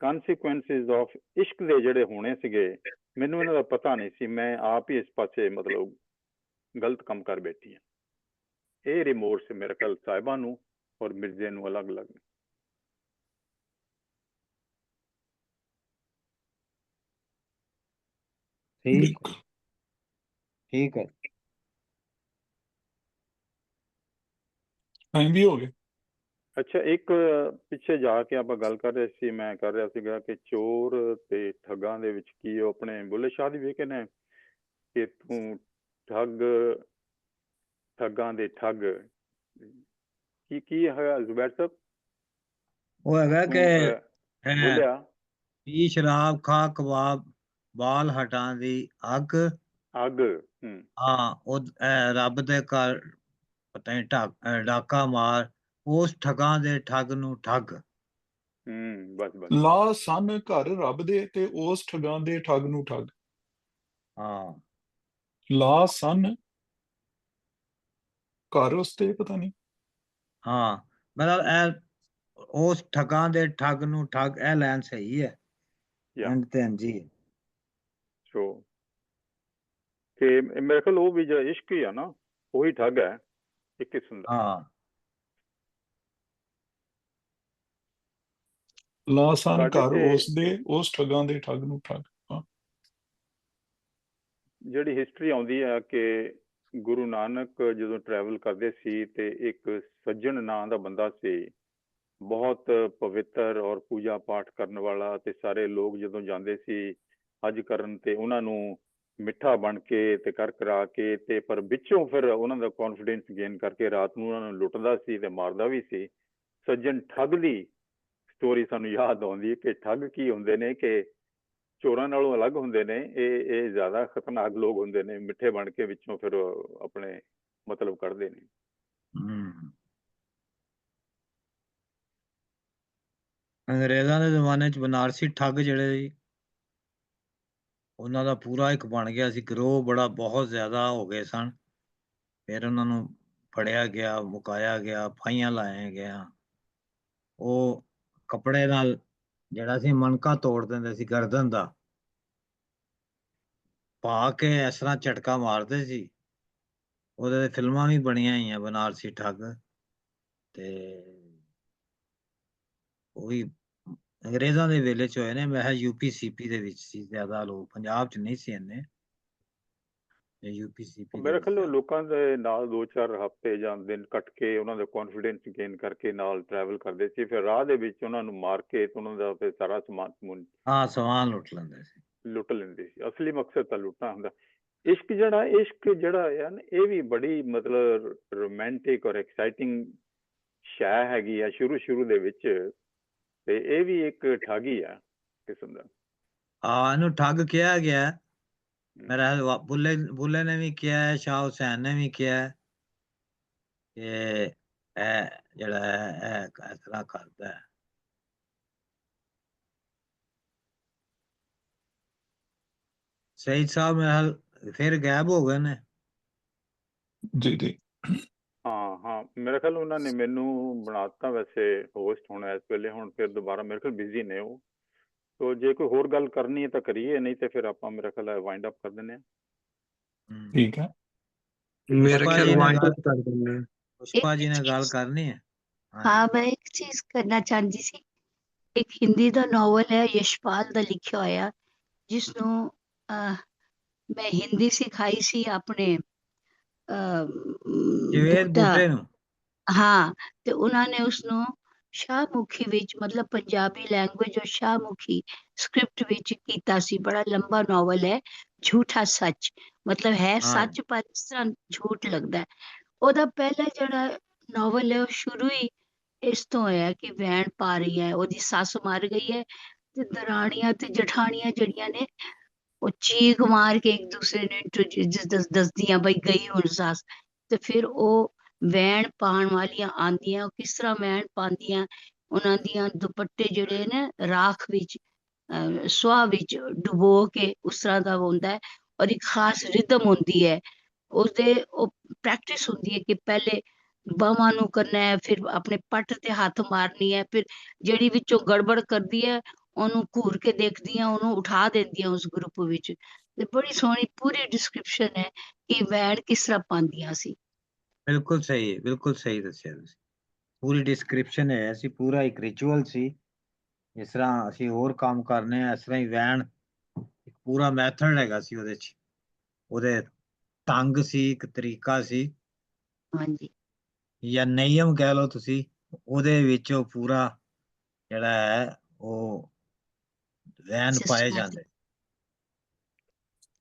[SPEAKER 3] ਕਨਸੀਕੁਐਂਸਿਸ ਆਫ ਇਸ਼ਕ ਦੇ ਜਿਹੜੇ ਹੋਣੇ ਸੀਗੇ, ਮੈਨੂੰ ਇਹਨਾਂ ਦਾ ਪਤਾ ਨਹੀਂ ਸੀ, ਮੈਂ ਆਪ ਹੀ ਇਸ ਪਾਸੇ ਮਤਲਬ ਗਲਤ ਕੰਮ ਕਰ ਬੈਠੀ ਹਾਂ। ਇਹ ਰਿਮੋਰਸ ਮੇਰੇ ਖਿਆਲ ਸਾਹਿਬਾਂ ਨੂੰ ਔਰ ਮਿਰਜ਼ੇ ਨੂੰ ਅਲੱਗ-ਅਲੱਗ।
[SPEAKER 1] ਠੀਕ ਹੈ, ਠੀਕ ਹੈ।
[SPEAKER 5] ਟਾਈਮ ਵੀ ਹੋ ਗਿਆ।
[SPEAKER 3] ਅੱਛਾ, ਇੱਕ ਪਿੱਛੇ ਜਾ ਕੇ ਆਪਾਂ ਗੱਲ ਕਰ ਰਹੇ ਸੀ, ਮੈਂ ਕਰ ਰਿਹਾ ਸੀਗਾ ਕਿ ਚੋਰ ਤੇ ਠੱਗਾਂ ਦੇ ਵਿੱਚ ਕੀ ਉਹ ਆਪਣੇ ਬੁੱਲੇ ਸ਼ਾਹ ਦੀ ਵੇਖ ਨੇ ਕਿ ਤੂੰ ਠੱਗਾਂ ਦੇ ਠੱਗ ਕੀ ਹੈਗਾ ਜ਼ੁਬੈਰ ਸਾਹਿਬ?
[SPEAKER 1] ਉਹ ਹੈਗਾ ਕਿ
[SPEAKER 3] ਬੋਲਿਆ
[SPEAKER 1] ਪੀ ਸ਼ਰਾਬ ਖਾ ਕਬਾਬ, ਬਾਲ ਹਟਾਂ ਦੀ ਅੱਗ।
[SPEAKER 3] ਅੱਗ।
[SPEAKER 1] ਹਾਂ, ਉਹ ਰੱਬ ਦੇ ਘਰ ਪਤਾ ਨਹੀਂ ਡਾਕਾ ਮਾਰ, ਉਸ ਠੱਗਾਂ ਦੇ ਠੱਗ ਨੂੰ ਠੱਗ।
[SPEAKER 3] ਬਸ
[SPEAKER 5] ਲਾ ਸਨ ਘਰ ਰੱਬ ਦੇ, ਤੇ ਉਸ ਠੱਗਾਂ ਦੇ ਠੱਗ ਨੂੰ ਠੱਗ।
[SPEAKER 1] ਹਾਂ,
[SPEAKER 5] ਲਾ ਸਨ ਘਰ ਉਸ ਤੇ ਪਤਾ ਨਹੀਂ।
[SPEAKER 1] ਹਾਂ, ਮਤਲਬ ਇਹ ਉਸ ਠੱਗਾਂ ਦੇ ਠੱਗ ਨੂੰ ਠੱਗ, ਇਹ ਲਾਈਨ ਸਹੀ ਹੈ। ਐਂਡ ਤੇ ਹਾਂਜੀ
[SPEAKER 3] ਸੋ ਕਿ ਮੇਰੇ ਖਿਆਲ ਉਹ ਵੀ ਜਿਹੜਾ ਇਸ਼ਕ ਹੀ ਆ ਨਾ, ਉਹੀ ਠੱਗ ਹੈ ਇੱਕ ਕਿਸਮ ਦਾ।
[SPEAKER 1] ਹਾਂ,
[SPEAKER 5] ਲਾ ਸਨ
[SPEAKER 3] ਸਾਡੇ
[SPEAKER 5] ਘਰ
[SPEAKER 3] ਤੇ
[SPEAKER 5] ਉਸ ਦੇ, ਉਸ ਠੱਗਾਂ ਦੇ ਠੱਗ ਨੂੰ ਠੱਗ।
[SPEAKER 3] ਜਿਹੜੀ ਹਿਸਟਰੀ ਆਉਂਦੀ ਹੈ ਕਿ ਗੁਰੂ ਨਾਨਕ ਜਦੋਂ ਟਰੈਵਲ ਕਰਦੇ ਸੀ ਤੇ ਇੱਕ ਸੱਜਣ ਨਾਂ ਦਾ ਬੰਦਾ ਸੀ, ਬਹੁਤ ਪਵਿੱਤਰ ਔਰ ਪੂਜਾ ਪਾਠ ਕਰਨ ਵਾਲਾ, ਤੇ ਸਾਰੇ ਲੋਕ ਜਦੋਂ ਜਾਂਦੇ ਸੀ ਹਜ ਕਰਨ ਤੇ ਉਹਨਾਂ ਨੂੰ ਮਿੱਠਾ ਬਣ ਕੇ ਤੇ ਕਰ ਕਰਾ ਕੇ, ਤੇ ਪਰ ਵਿੱਚੋਂ ਫਿਰ ਉਹਨਾਂ ਦਾ ਕੌਨਫੀਡੈਂਸ ਗੇਨ ਕਰਕੇ ਰਾਤ ਨੂੰ ਉਹਨਾਂ ਨੂੰ ਲੁੱਟਦਾ ਸੀ ਤੇ ਮਾਰਦਾ ਵੀ ਸੀ। ਸੱਜਣ ਠੱਗ ਦੀ ਸਟੋਰੀ ਸਾਨੂੰ ਯਾਦ ਆਉਂਦੀ ਹੈ ਕਿ ਠੱਗ ਕੀ ਹੁੰਦੇ ਨੇ, ਕਿ ਚੋਰਾਂ ਨਾਲੋਂ ਅਲੱਗ ਹੁੰਦੇ ਨੇ, ਇਹ ਜ਼ਿਆਦਾ ਖਤਰਨਾਕ ਲੋਕ ਹੁੰਦੇ ਨੇ, ਮਿੱਠੇ ਬਣ ਕੇ ਵਿੱਚੋਂ ਫਿਰ ਆਪਣੇ ਮਤਲਬ ਕੱਢਦੇ ਨੇ।
[SPEAKER 1] ਅੰਗਰੇਜ਼ਾਂ ਦੇ ਜ਼ਮਾਨੇ 'ਚ ਬਨਾਰਸੀ ਠੱਗ ਜਿਹੜੇ ਸੀ, ਉਹਨਾਂ ਦਾ ਪੂਰਾ ਇੱਕ ਬਣ ਗਿਆ ਸੀ ਗਰੋਹ, ਬੜਾ ਬਹੁਤ ਜ਼ਿਆਦਾ ਹੋ ਗਏ ਸਨ। ਫਿਰ ਉਹਨਾਂ ਨੂੰ ਫੜਿਆ ਗਿਆ, ਮੁਕਾਇਆ ਗਿਆ, ਫਾਹੀਆਂ ਲਾਇਆ ਗਿਆ। ਉਹ ਕੱਪੜੇ ਨਾਲ ਜਿਹੜਾ ਸੀ ਮਣਕਾ ਤੋੜ ਦਿੰਦੇ ਸੀ ਗਰਦਨ ਦਾ, ਪਾ ਕੇ ਇਸ ਤਰ੍ਹਾਂ ਝਟਕਾ ਮਾਰਦੇ ਸੀ। ਉਹਦੇ ਫਿਲਮਾਂ ਵੀ ਬਣੀਆਂ ਹੋਈਆਂ ਬਨਾਰਸੀ ਠੱਗ। ਤੇ ਉਹ ਵੀ ਅੰਗਰੇਜ਼ਾਂ ਦੇ ਵੇਲੇ ਚ ਹੋਏ ਨੇ। ਮੈਂ ਯੂਪੀ ਸੀਪੀ ਦੇ ਵਿੱਚ ਸੀ ਜ਼ਿਆਦਾ ਲੋਕ, ਪੰਜਾਬ ਚ ਨਹੀਂ ਸੀ ਇੰਨੇ। ਯੂਪੀ ਸੀਪੀ ਦੇ
[SPEAKER 3] ਮੇਰੇ
[SPEAKER 1] ਵਿੱਚ
[SPEAKER 3] ਖਿਆਲ
[SPEAKER 1] ਜ਼ਿਆਦਾ।
[SPEAKER 3] ਲੋਕਾਂ ਦੇ ਨਾਲ 2-4 ਹਫ਼ਤੇ ਜਾਂ ਦਿਨ ਕੱਟ ਕੇ ਉਹਨਾਂ ਦਾ ਕੌਨਫੀਡੈਂਸ ਗੇਨ ਕਰਕੇ ਨਾਲ ਟਰੈਵਲ ਕਰਦੇ ਸੀ, ਫਿਰ ਰਾਹ ਦੇ ਵਿੱਚ ਉਹਨਾਂ ਨੂੰ ਮਾਰ ਕੇ ਤੇ ਉਹਨਾਂ ਦਾ ਫਿਰ ਸਾਰਾ ਸਮਾਨ ਸਮੂਨ
[SPEAKER 1] ਹਾਂ, ਸਮਾਨ ਲੁੱਟ ਲੈਂਦੇ ਸੀ।
[SPEAKER 3] ਲੁੱਟ ਲੈਂਦੇ ਸੀ। ਅਸਲੀ ਮਕਸਦ ਤਾਂ ਲੁੱਟਣਾ ਹੁੰਦਾ। ਇਸ਼ਕ ਜਿਹੜਾ ਹੈ ਨਾ, ਇਹ ਵੀ ਬੜੀ ਮਤਲਬ ਰੋਮਾਂਟਿਕ ਔਰ ਐਕਸਾਈਟਿੰਗ ਸ਼ੈ ਹੈਗੀ ਆ ਸ਼ੁਰੂ ਦੇ ਵਿੱਚ, ਤੇ ਇਹ ਵੀ ਇੱਕ ਠੱਗੀ ਆ ਕਿਸਮ ਦਾ।
[SPEAKER 1] ਹਾਂ, ਇਹਨੂੰ ਠੱਗ ਕਿਹਾ ਗਿਆ।
[SPEAKER 3] ਹਮ,
[SPEAKER 1] ਮੇਰਾ ਬੁੱਲੇ ਨੇ ਵੀ ਕਿਹਾ ਹੈ, ਸ਼ਾਹ ਹੁਸੈਨ ਨੇ ਵੀ ਕਿਹਾ ਹੈ ਕਿ ਇਹ ਜਿਹੜਾ ਹੈ ਇਹ ਇਸ ਤਰ੍ਹਾਂ ਕਰਦਾ ਹੈ। ਸਈਦ ਸਾਹਿਬ ਮੇਰੇ ਹਾਲ ਫਿਰ ਗਾਇਬ ਹੋ ਗਏ ਨੇ।
[SPEAKER 5] ਜੀ ਜੀ।
[SPEAKER 3] ਹਾਂ ਮੇਰੇ ਖਿਆਲ ਉਹਨਾਂ ਨੇ ਮੈਨੂੰ ਬਣਾਤਾ ਵੈਸੇ ਹੋਸਟ ਹੁਣ ਇਸ ਵੇਲੇ, ਹੁਣ ਫਿਰ ਦੁਬਾਰਾ ਮੇਰੇ ਖਿਆਲ ਬਿਜ਼ੀ ਨੇ ਉਹ। ਤੋ ਜੇ ਕੋਈ ਹੋਰ ਗੱਲ ਕਰਨੀ ਹੈ ਤਾਂ ਕਰੀਏ, ਨਹੀਂ ਤੇ ਫਿਰ ਆਪਾਂ ਮੇਰੇ ਖਿਆਲ ਵਾਈਂਡ ਅਪ ਕਰ ਦਿੰਦੇ ਹਾਂ।
[SPEAKER 5] ਠੀਕ ਹੈ।
[SPEAKER 4] ਮੇਰੇ
[SPEAKER 1] ਪੁਸ਼ਪਾ
[SPEAKER 4] ਖਿਆਲ
[SPEAKER 1] ਜੀ ਨੇ
[SPEAKER 4] ਵਾਈਂਡ
[SPEAKER 1] ਗੱਲ
[SPEAKER 4] ਅਪ ਕਰ ਦਿੰਦੇ ਹਾਂ।
[SPEAKER 1] ਪੁਸ਼ਪਾ ਜੀ ਨੇ ਗੱਲ ਕਰਨੀ ਹੈ।
[SPEAKER 6] हाँ मैं एक चीज करना चाहती सी। एक हिंदी ਦਾ ਨੋਵਲ ਹੈ ਯਸ਼ਪਾਲ ਦਾ ਲਿਖਿਆ ਹੋਇਆ, ਜਿਸਨੂੰ ਮੈਂ ਹਿੰਦੀ ਸਿਖਾਈ ਸੀ ਆਪਣੇ
[SPEAKER 1] ਜਵੇਦ ਬੂਟੇ ਨੂੰ।
[SPEAKER 6] ਹਾਂ, ਤੇ ਉਹਨਾਂ ਨੇ ਉਸਨੂੰ ਸ਼ਾਹਮੁਖੀ ਵਿੱਚ, ਮਤਲਬ ਪੰਜਾਬੀ ਲੈਂਗੁਏਜ ਔਰ ਸ਼ਾਹਮੁਖੀ ਸਕ੍ਰਿਪਟ ਵਿੱਚ ਕੀਤਾ ਸੀ। ਬੜਾ ਲੰਬਾ ਨੋਵਲ ਹੈ, ਝੂਠਾ ਸੱਚ, ਮਤਲਬ ਹੈ
[SPEAKER 1] ਹਾਂ
[SPEAKER 6] ਸੱਚ ਪਰ ਇਸ ਤਰ੍ਹਾਂ ਝੂਠ ਲੱਗਦਾ ਹੈ। ਉਹਦਾ ਪਹਿਲਾ ਜਿਹੜਾ ਨੋਵਲ ਹੈ ਉਹ ਸ਼ੁਰੂ ਹੀ ਇਸ ਤੋਂ ਹੋਇਆ ਕਿ ਵੈਣ ਪਾ ਰਹੀ ਹੈ, ਉਹਦੀ ਸੱਸ ਮਰ ਗਈ ਹੈ ਤੇ ਦਰਾਣੀਆਂ ਤੇ ਜਠਾਣੀਆਂ ਜਿਹੜੀਆਂ ਨੇ ਉਹ ਚੀਕ ਮਾਰ ਕੇ ਇੱਕ ਦੂਸਰੇ ਨੂੰ ਇੰਟਰੋਡਿਊਸ ਦੱਸਦੀਆਂ ਬਈ ਗਈ ਹੁਣ ਸੱਸ। ਤੇ ਫਿਰ ਉਹ ਵੈਣ ਪਾਉਣ ਵਾਲੀਆਂ ਆਂਦੀਆਂ, ਉਹ ਕਿਸ ਤਰ੍ਹਾਂ ਵੈਣ ਪਾਉਂਦੀਆਂ, ਉਹਨਾਂ ਦੀਆਂ ਦੁਪੱਟੇ ਜਿਹੜੇ ਨੇ ਰਾਖ ਵਿੱਚ ਸੁਆਹ ਵਿੱਚ ਡੁਬੋ ਕੇ, ਉਸ ਤਰ੍ਹਾਂ ਦਾ ਹੁੰਦਾ ਹੈ। ਔਰ ਇੱਕ ਖਾਸ ਰਿਦਮ ਹੁੰਦੀ ਹੈ ਉਸਦੇ, ਉਹ ਪ੍ਰੈਕਟਿਸ ਹੁੰਦੀ ਹੈ ਕਿ ਪਹਿਲੇ ਬਾਹਾਂ ਨੂੰ ਕਰਨਾ ਹੈ, ਫਿਰ ਆਪਣੇ ਪੱਟ ਤੇ ਹੱਥ ਮਾਰਨੀ ਹੈ, ਫਿਰ ਜਿਹੜੀ ਵਿੱਚੋਂ ਗੜਬੜ ਕਰਦੀ ਹੈ ਉਹਨੂੰ ਘੂਰ ਕੇ ਦੇਖਦੀਆਂ, ਉਹਨੂੰ ਉਠਾ ਦਿੰਦੀਆਂ ਉਸ ਗਰੁੱਪ ਵਿੱਚ। ਤੇ ਬੜੀ ਸੋਹਣੀ ਪੂਰੀ ਡਿਸਕ੍ਰਿਪਸ਼ਨ ਹੈ ਕਿ ਵੈਣ ਕਿਸ ਤਰ੍ਹਾਂ ਪਾਉਂਦੀਆਂ ਸੀ।
[SPEAKER 1] ਬਿਲਕੁਲ ਸਹੀ, ਬਿਲਕੁਲ ਸਹੀ ਦੱਸਿਆ ਤੁਸੀਂ। ਪੂਰੀ ਡਿਸਕ੍ਰਿਪਸ਼ਨ ਹੈ, ਅਸੀਂ ਪੂਰਾ ਇੱਕ ਰਿਚੁਅਲ ਸੀ, ਜਿਸ ਤਰ੍ਹਾਂ ਅਸੀਂ ਹੋਰ ਕੰਮ ਕਰਨੇ ਆ ਇਸ ਤਰ੍ਹਾਂ ਹੀ ਵੈਣ ਇੱਕ ਪੂਰਾ ਮੈਥਡ ਹੈਗਾ ਸੀ ਉਹਦੇ ਚ, ਉਹਦੇ ਢੰਗ ਸੀ, ਇੱਕ ਤਰੀਕਾ ਸੀ,
[SPEAKER 6] ਹਾਂਜੀ
[SPEAKER 1] ਜਾਂ ਨਿਯਮ ਕਹਿ ਲਓ ਤੁਸੀਂ। ਉਹਦੇ ਵਿੱਚ ਉਹ ਪੂਰਾ ਜਿਹੜਾ ਹੈ ਉਹ ਵੈਨ ਪਾਏ
[SPEAKER 6] ਸਿਸਟਮੈਟਿਕ।
[SPEAKER 1] ਜਾਂਦੇ।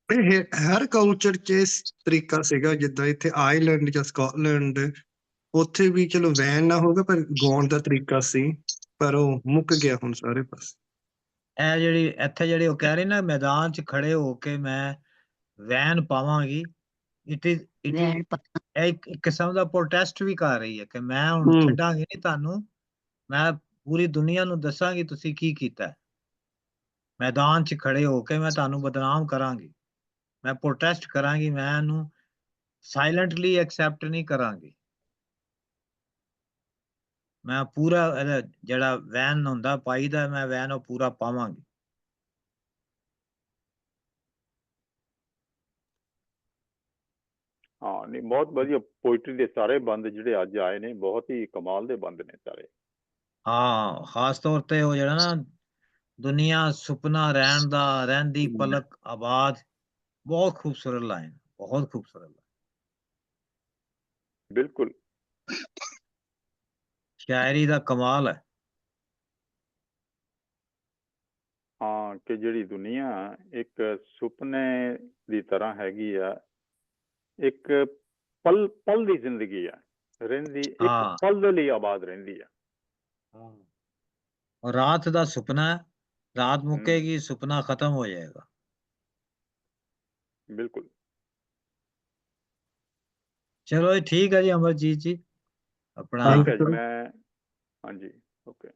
[SPEAKER 4] ਇਹ ਹਰ ਕਲਚਰ 'ਚ ਇਸ ਤਰੀਕਾ ਸੀਗਾ, ਜਿੱਦਾਂ ਇੱਥੇ ਆਇਰਲੈਂਡ ਜਾਂ ਸਕਾਟਲੈਂਡ, ਉੱਥੇ ਵੀ ਚਲੋ ਵੈਨ ਨਾ ਹੋਗਾ ਪਰ ਗਾਉਣ ਦਾ ਤਰੀਕਾ ਸੀ, ਪਰ ਉਹ ਮੁੱਕ ਗਿਆ ਹੁਣ ਸਾਰੇ ਪਾਸੇ।
[SPEAKER 1] ਇਹ ਜਿਹੜੀ ਇੱਥੇ ਜਿਹੜੀ ਉਹ ਕਹਿ ਰਹੀ ਨਾ, ਮੈਦਾਨ 'ਚ ਖੜੇ ਹੋ ਕੇ ਮੈਂ ਵੈਨ ਪਾਵਾਂਗੀ, ਇਟ ਇਜ਼
[SPEAKER 6] ਵੈਣ
[SPEAKER 1] ਇੱਕ ਕਿਸਮ ਦਾ ਪ੍ਰੋਟੈਸਟ ਵੀ ਕਰ ਰਹੀ ਹੈ ਕਿ ਮੈਂ ਹੁਣ ਛੱਡਾਂਗੀ ਨਹੀਂ ਤੁਹਾਨੂੰ, ਮੈਂ ਪੂਰੀ ਦੁਨੀਆ ਨੂੰ ਦੱਸਾਂਗੀ ਤੁਸੀਂ ਕੀ ਕੀਤਾ ਹੈ। ਮੈਦਾਨ 'ਚ ਖੜੇ ਹੋ ਕੇ ਮੈਂ ਤੁਹਾਨੂੰ ਬਦਨਾਮ ਕਰਾਂਗੀ, ਮੈਂ ਪ੍ਰੋਟੈਸਟ ਕਰਾਂਗੀ, ਮੈਂ ਇਹਨੂੰ ਸਾਇਲੈਂਟਲੀ ਐਕਸੈਪਟ ਨਹੀਂ ਕਰਾਂਗੀ। ਮੈਂ ਪੂਰਾ ਇਹਦਾ ਜਿਹੜਾ ਵੈਨ ਹੁੰਦਾ ਪਾਈਦਾ, ਮੈਂ ਵੈਨ ਉਹ ਪੂਰਾ ਪਾਵਾਂਗੀ।
[SPEAKER 3] ਹਾਂ ਨਹੀਂ, ਬਹੁਤ ਵਧੀਆ ਪੋਇਟਰੀ ਦੇ ਸਾਰੇ ਬੰਦ ਜਿਹੜੇ ਅੱਜ ਆਏ ਨੇ, ਬਹੁਤ ਹੀ ਕਮਾਲ ਦੇ ਬੰਦ ਨੇ ਸਾਰੇ।
[SPEAKER 1] ਹਾਂ, ਖਾਸ ਤੌਰ ਤੇ ਉਹ ਜਿਹੜਾ ਨਾ, ਦੁਨੀਆ ਸੁਪਨਾ ਰਹਿਣ ਦਾ, ਰਹਿੰਦੀ ਪਲਕ ਆਬਾਦ, ਬਹੁਤ ਖੂਬਸੂਰਤ ਲਾਈਨ, ਬਹੁਤ ਖੂਬਸੂਰਤ ਲਾਈਨ।
[SPEAKER 3] ਬਿਲਕੁਲ।
[SPEAKER 1] ਸ਼ਾਇਰੀ ਦਾ ਕਮਾਲ ਹੈ।
[SPEAKER 3] ਹਾਂ, ਕਿ ਜਿਹੜੀ ਦੁਨੀਆ ਇੱਕ ਸੁਪਨੇ ਦੀ ਤਰ੍ਹਾਂ ਹੈਗੀ ਆ, ਇੱਕ ਪਲ ਪਲ ਦੀ ਜ਼ਿੰਦਗੀ ਆ, ਰਹਿੰਦੀ ਇੱਕ
[SPEAKER 1] ਹਾਂ,
[SPEAKER 3] ਪਲ ਦੇ ਲਈ ਆਬਾਦ ਰਹਿੰਦੀ ਆ।
[SPEAKER 1] ਔਰ ਰਾਤ ਦਾ ਸੁਪਨਾ ਹੈ, ਰਾਤ
[SPEAKER 3] ਹਮ,
[SPEAKER 1] ਮੁੱਕੇਗੀ, ਸੁਪਨਾ ਖਤਮ ਹੋ ਜਾਏਗਾ।
[SPEAKER 3] ਬਿਲकुल।
[SPEAKER 1] ਚਲੋ ਜੀ, ਠੀਕ ਹੈ ਜੀ ਅਮਰਜੀਤ ਜੀ, ਆਪਣਾ
[SPEAKER 3] ठीक है जी, मैं हाँ जी, ओके।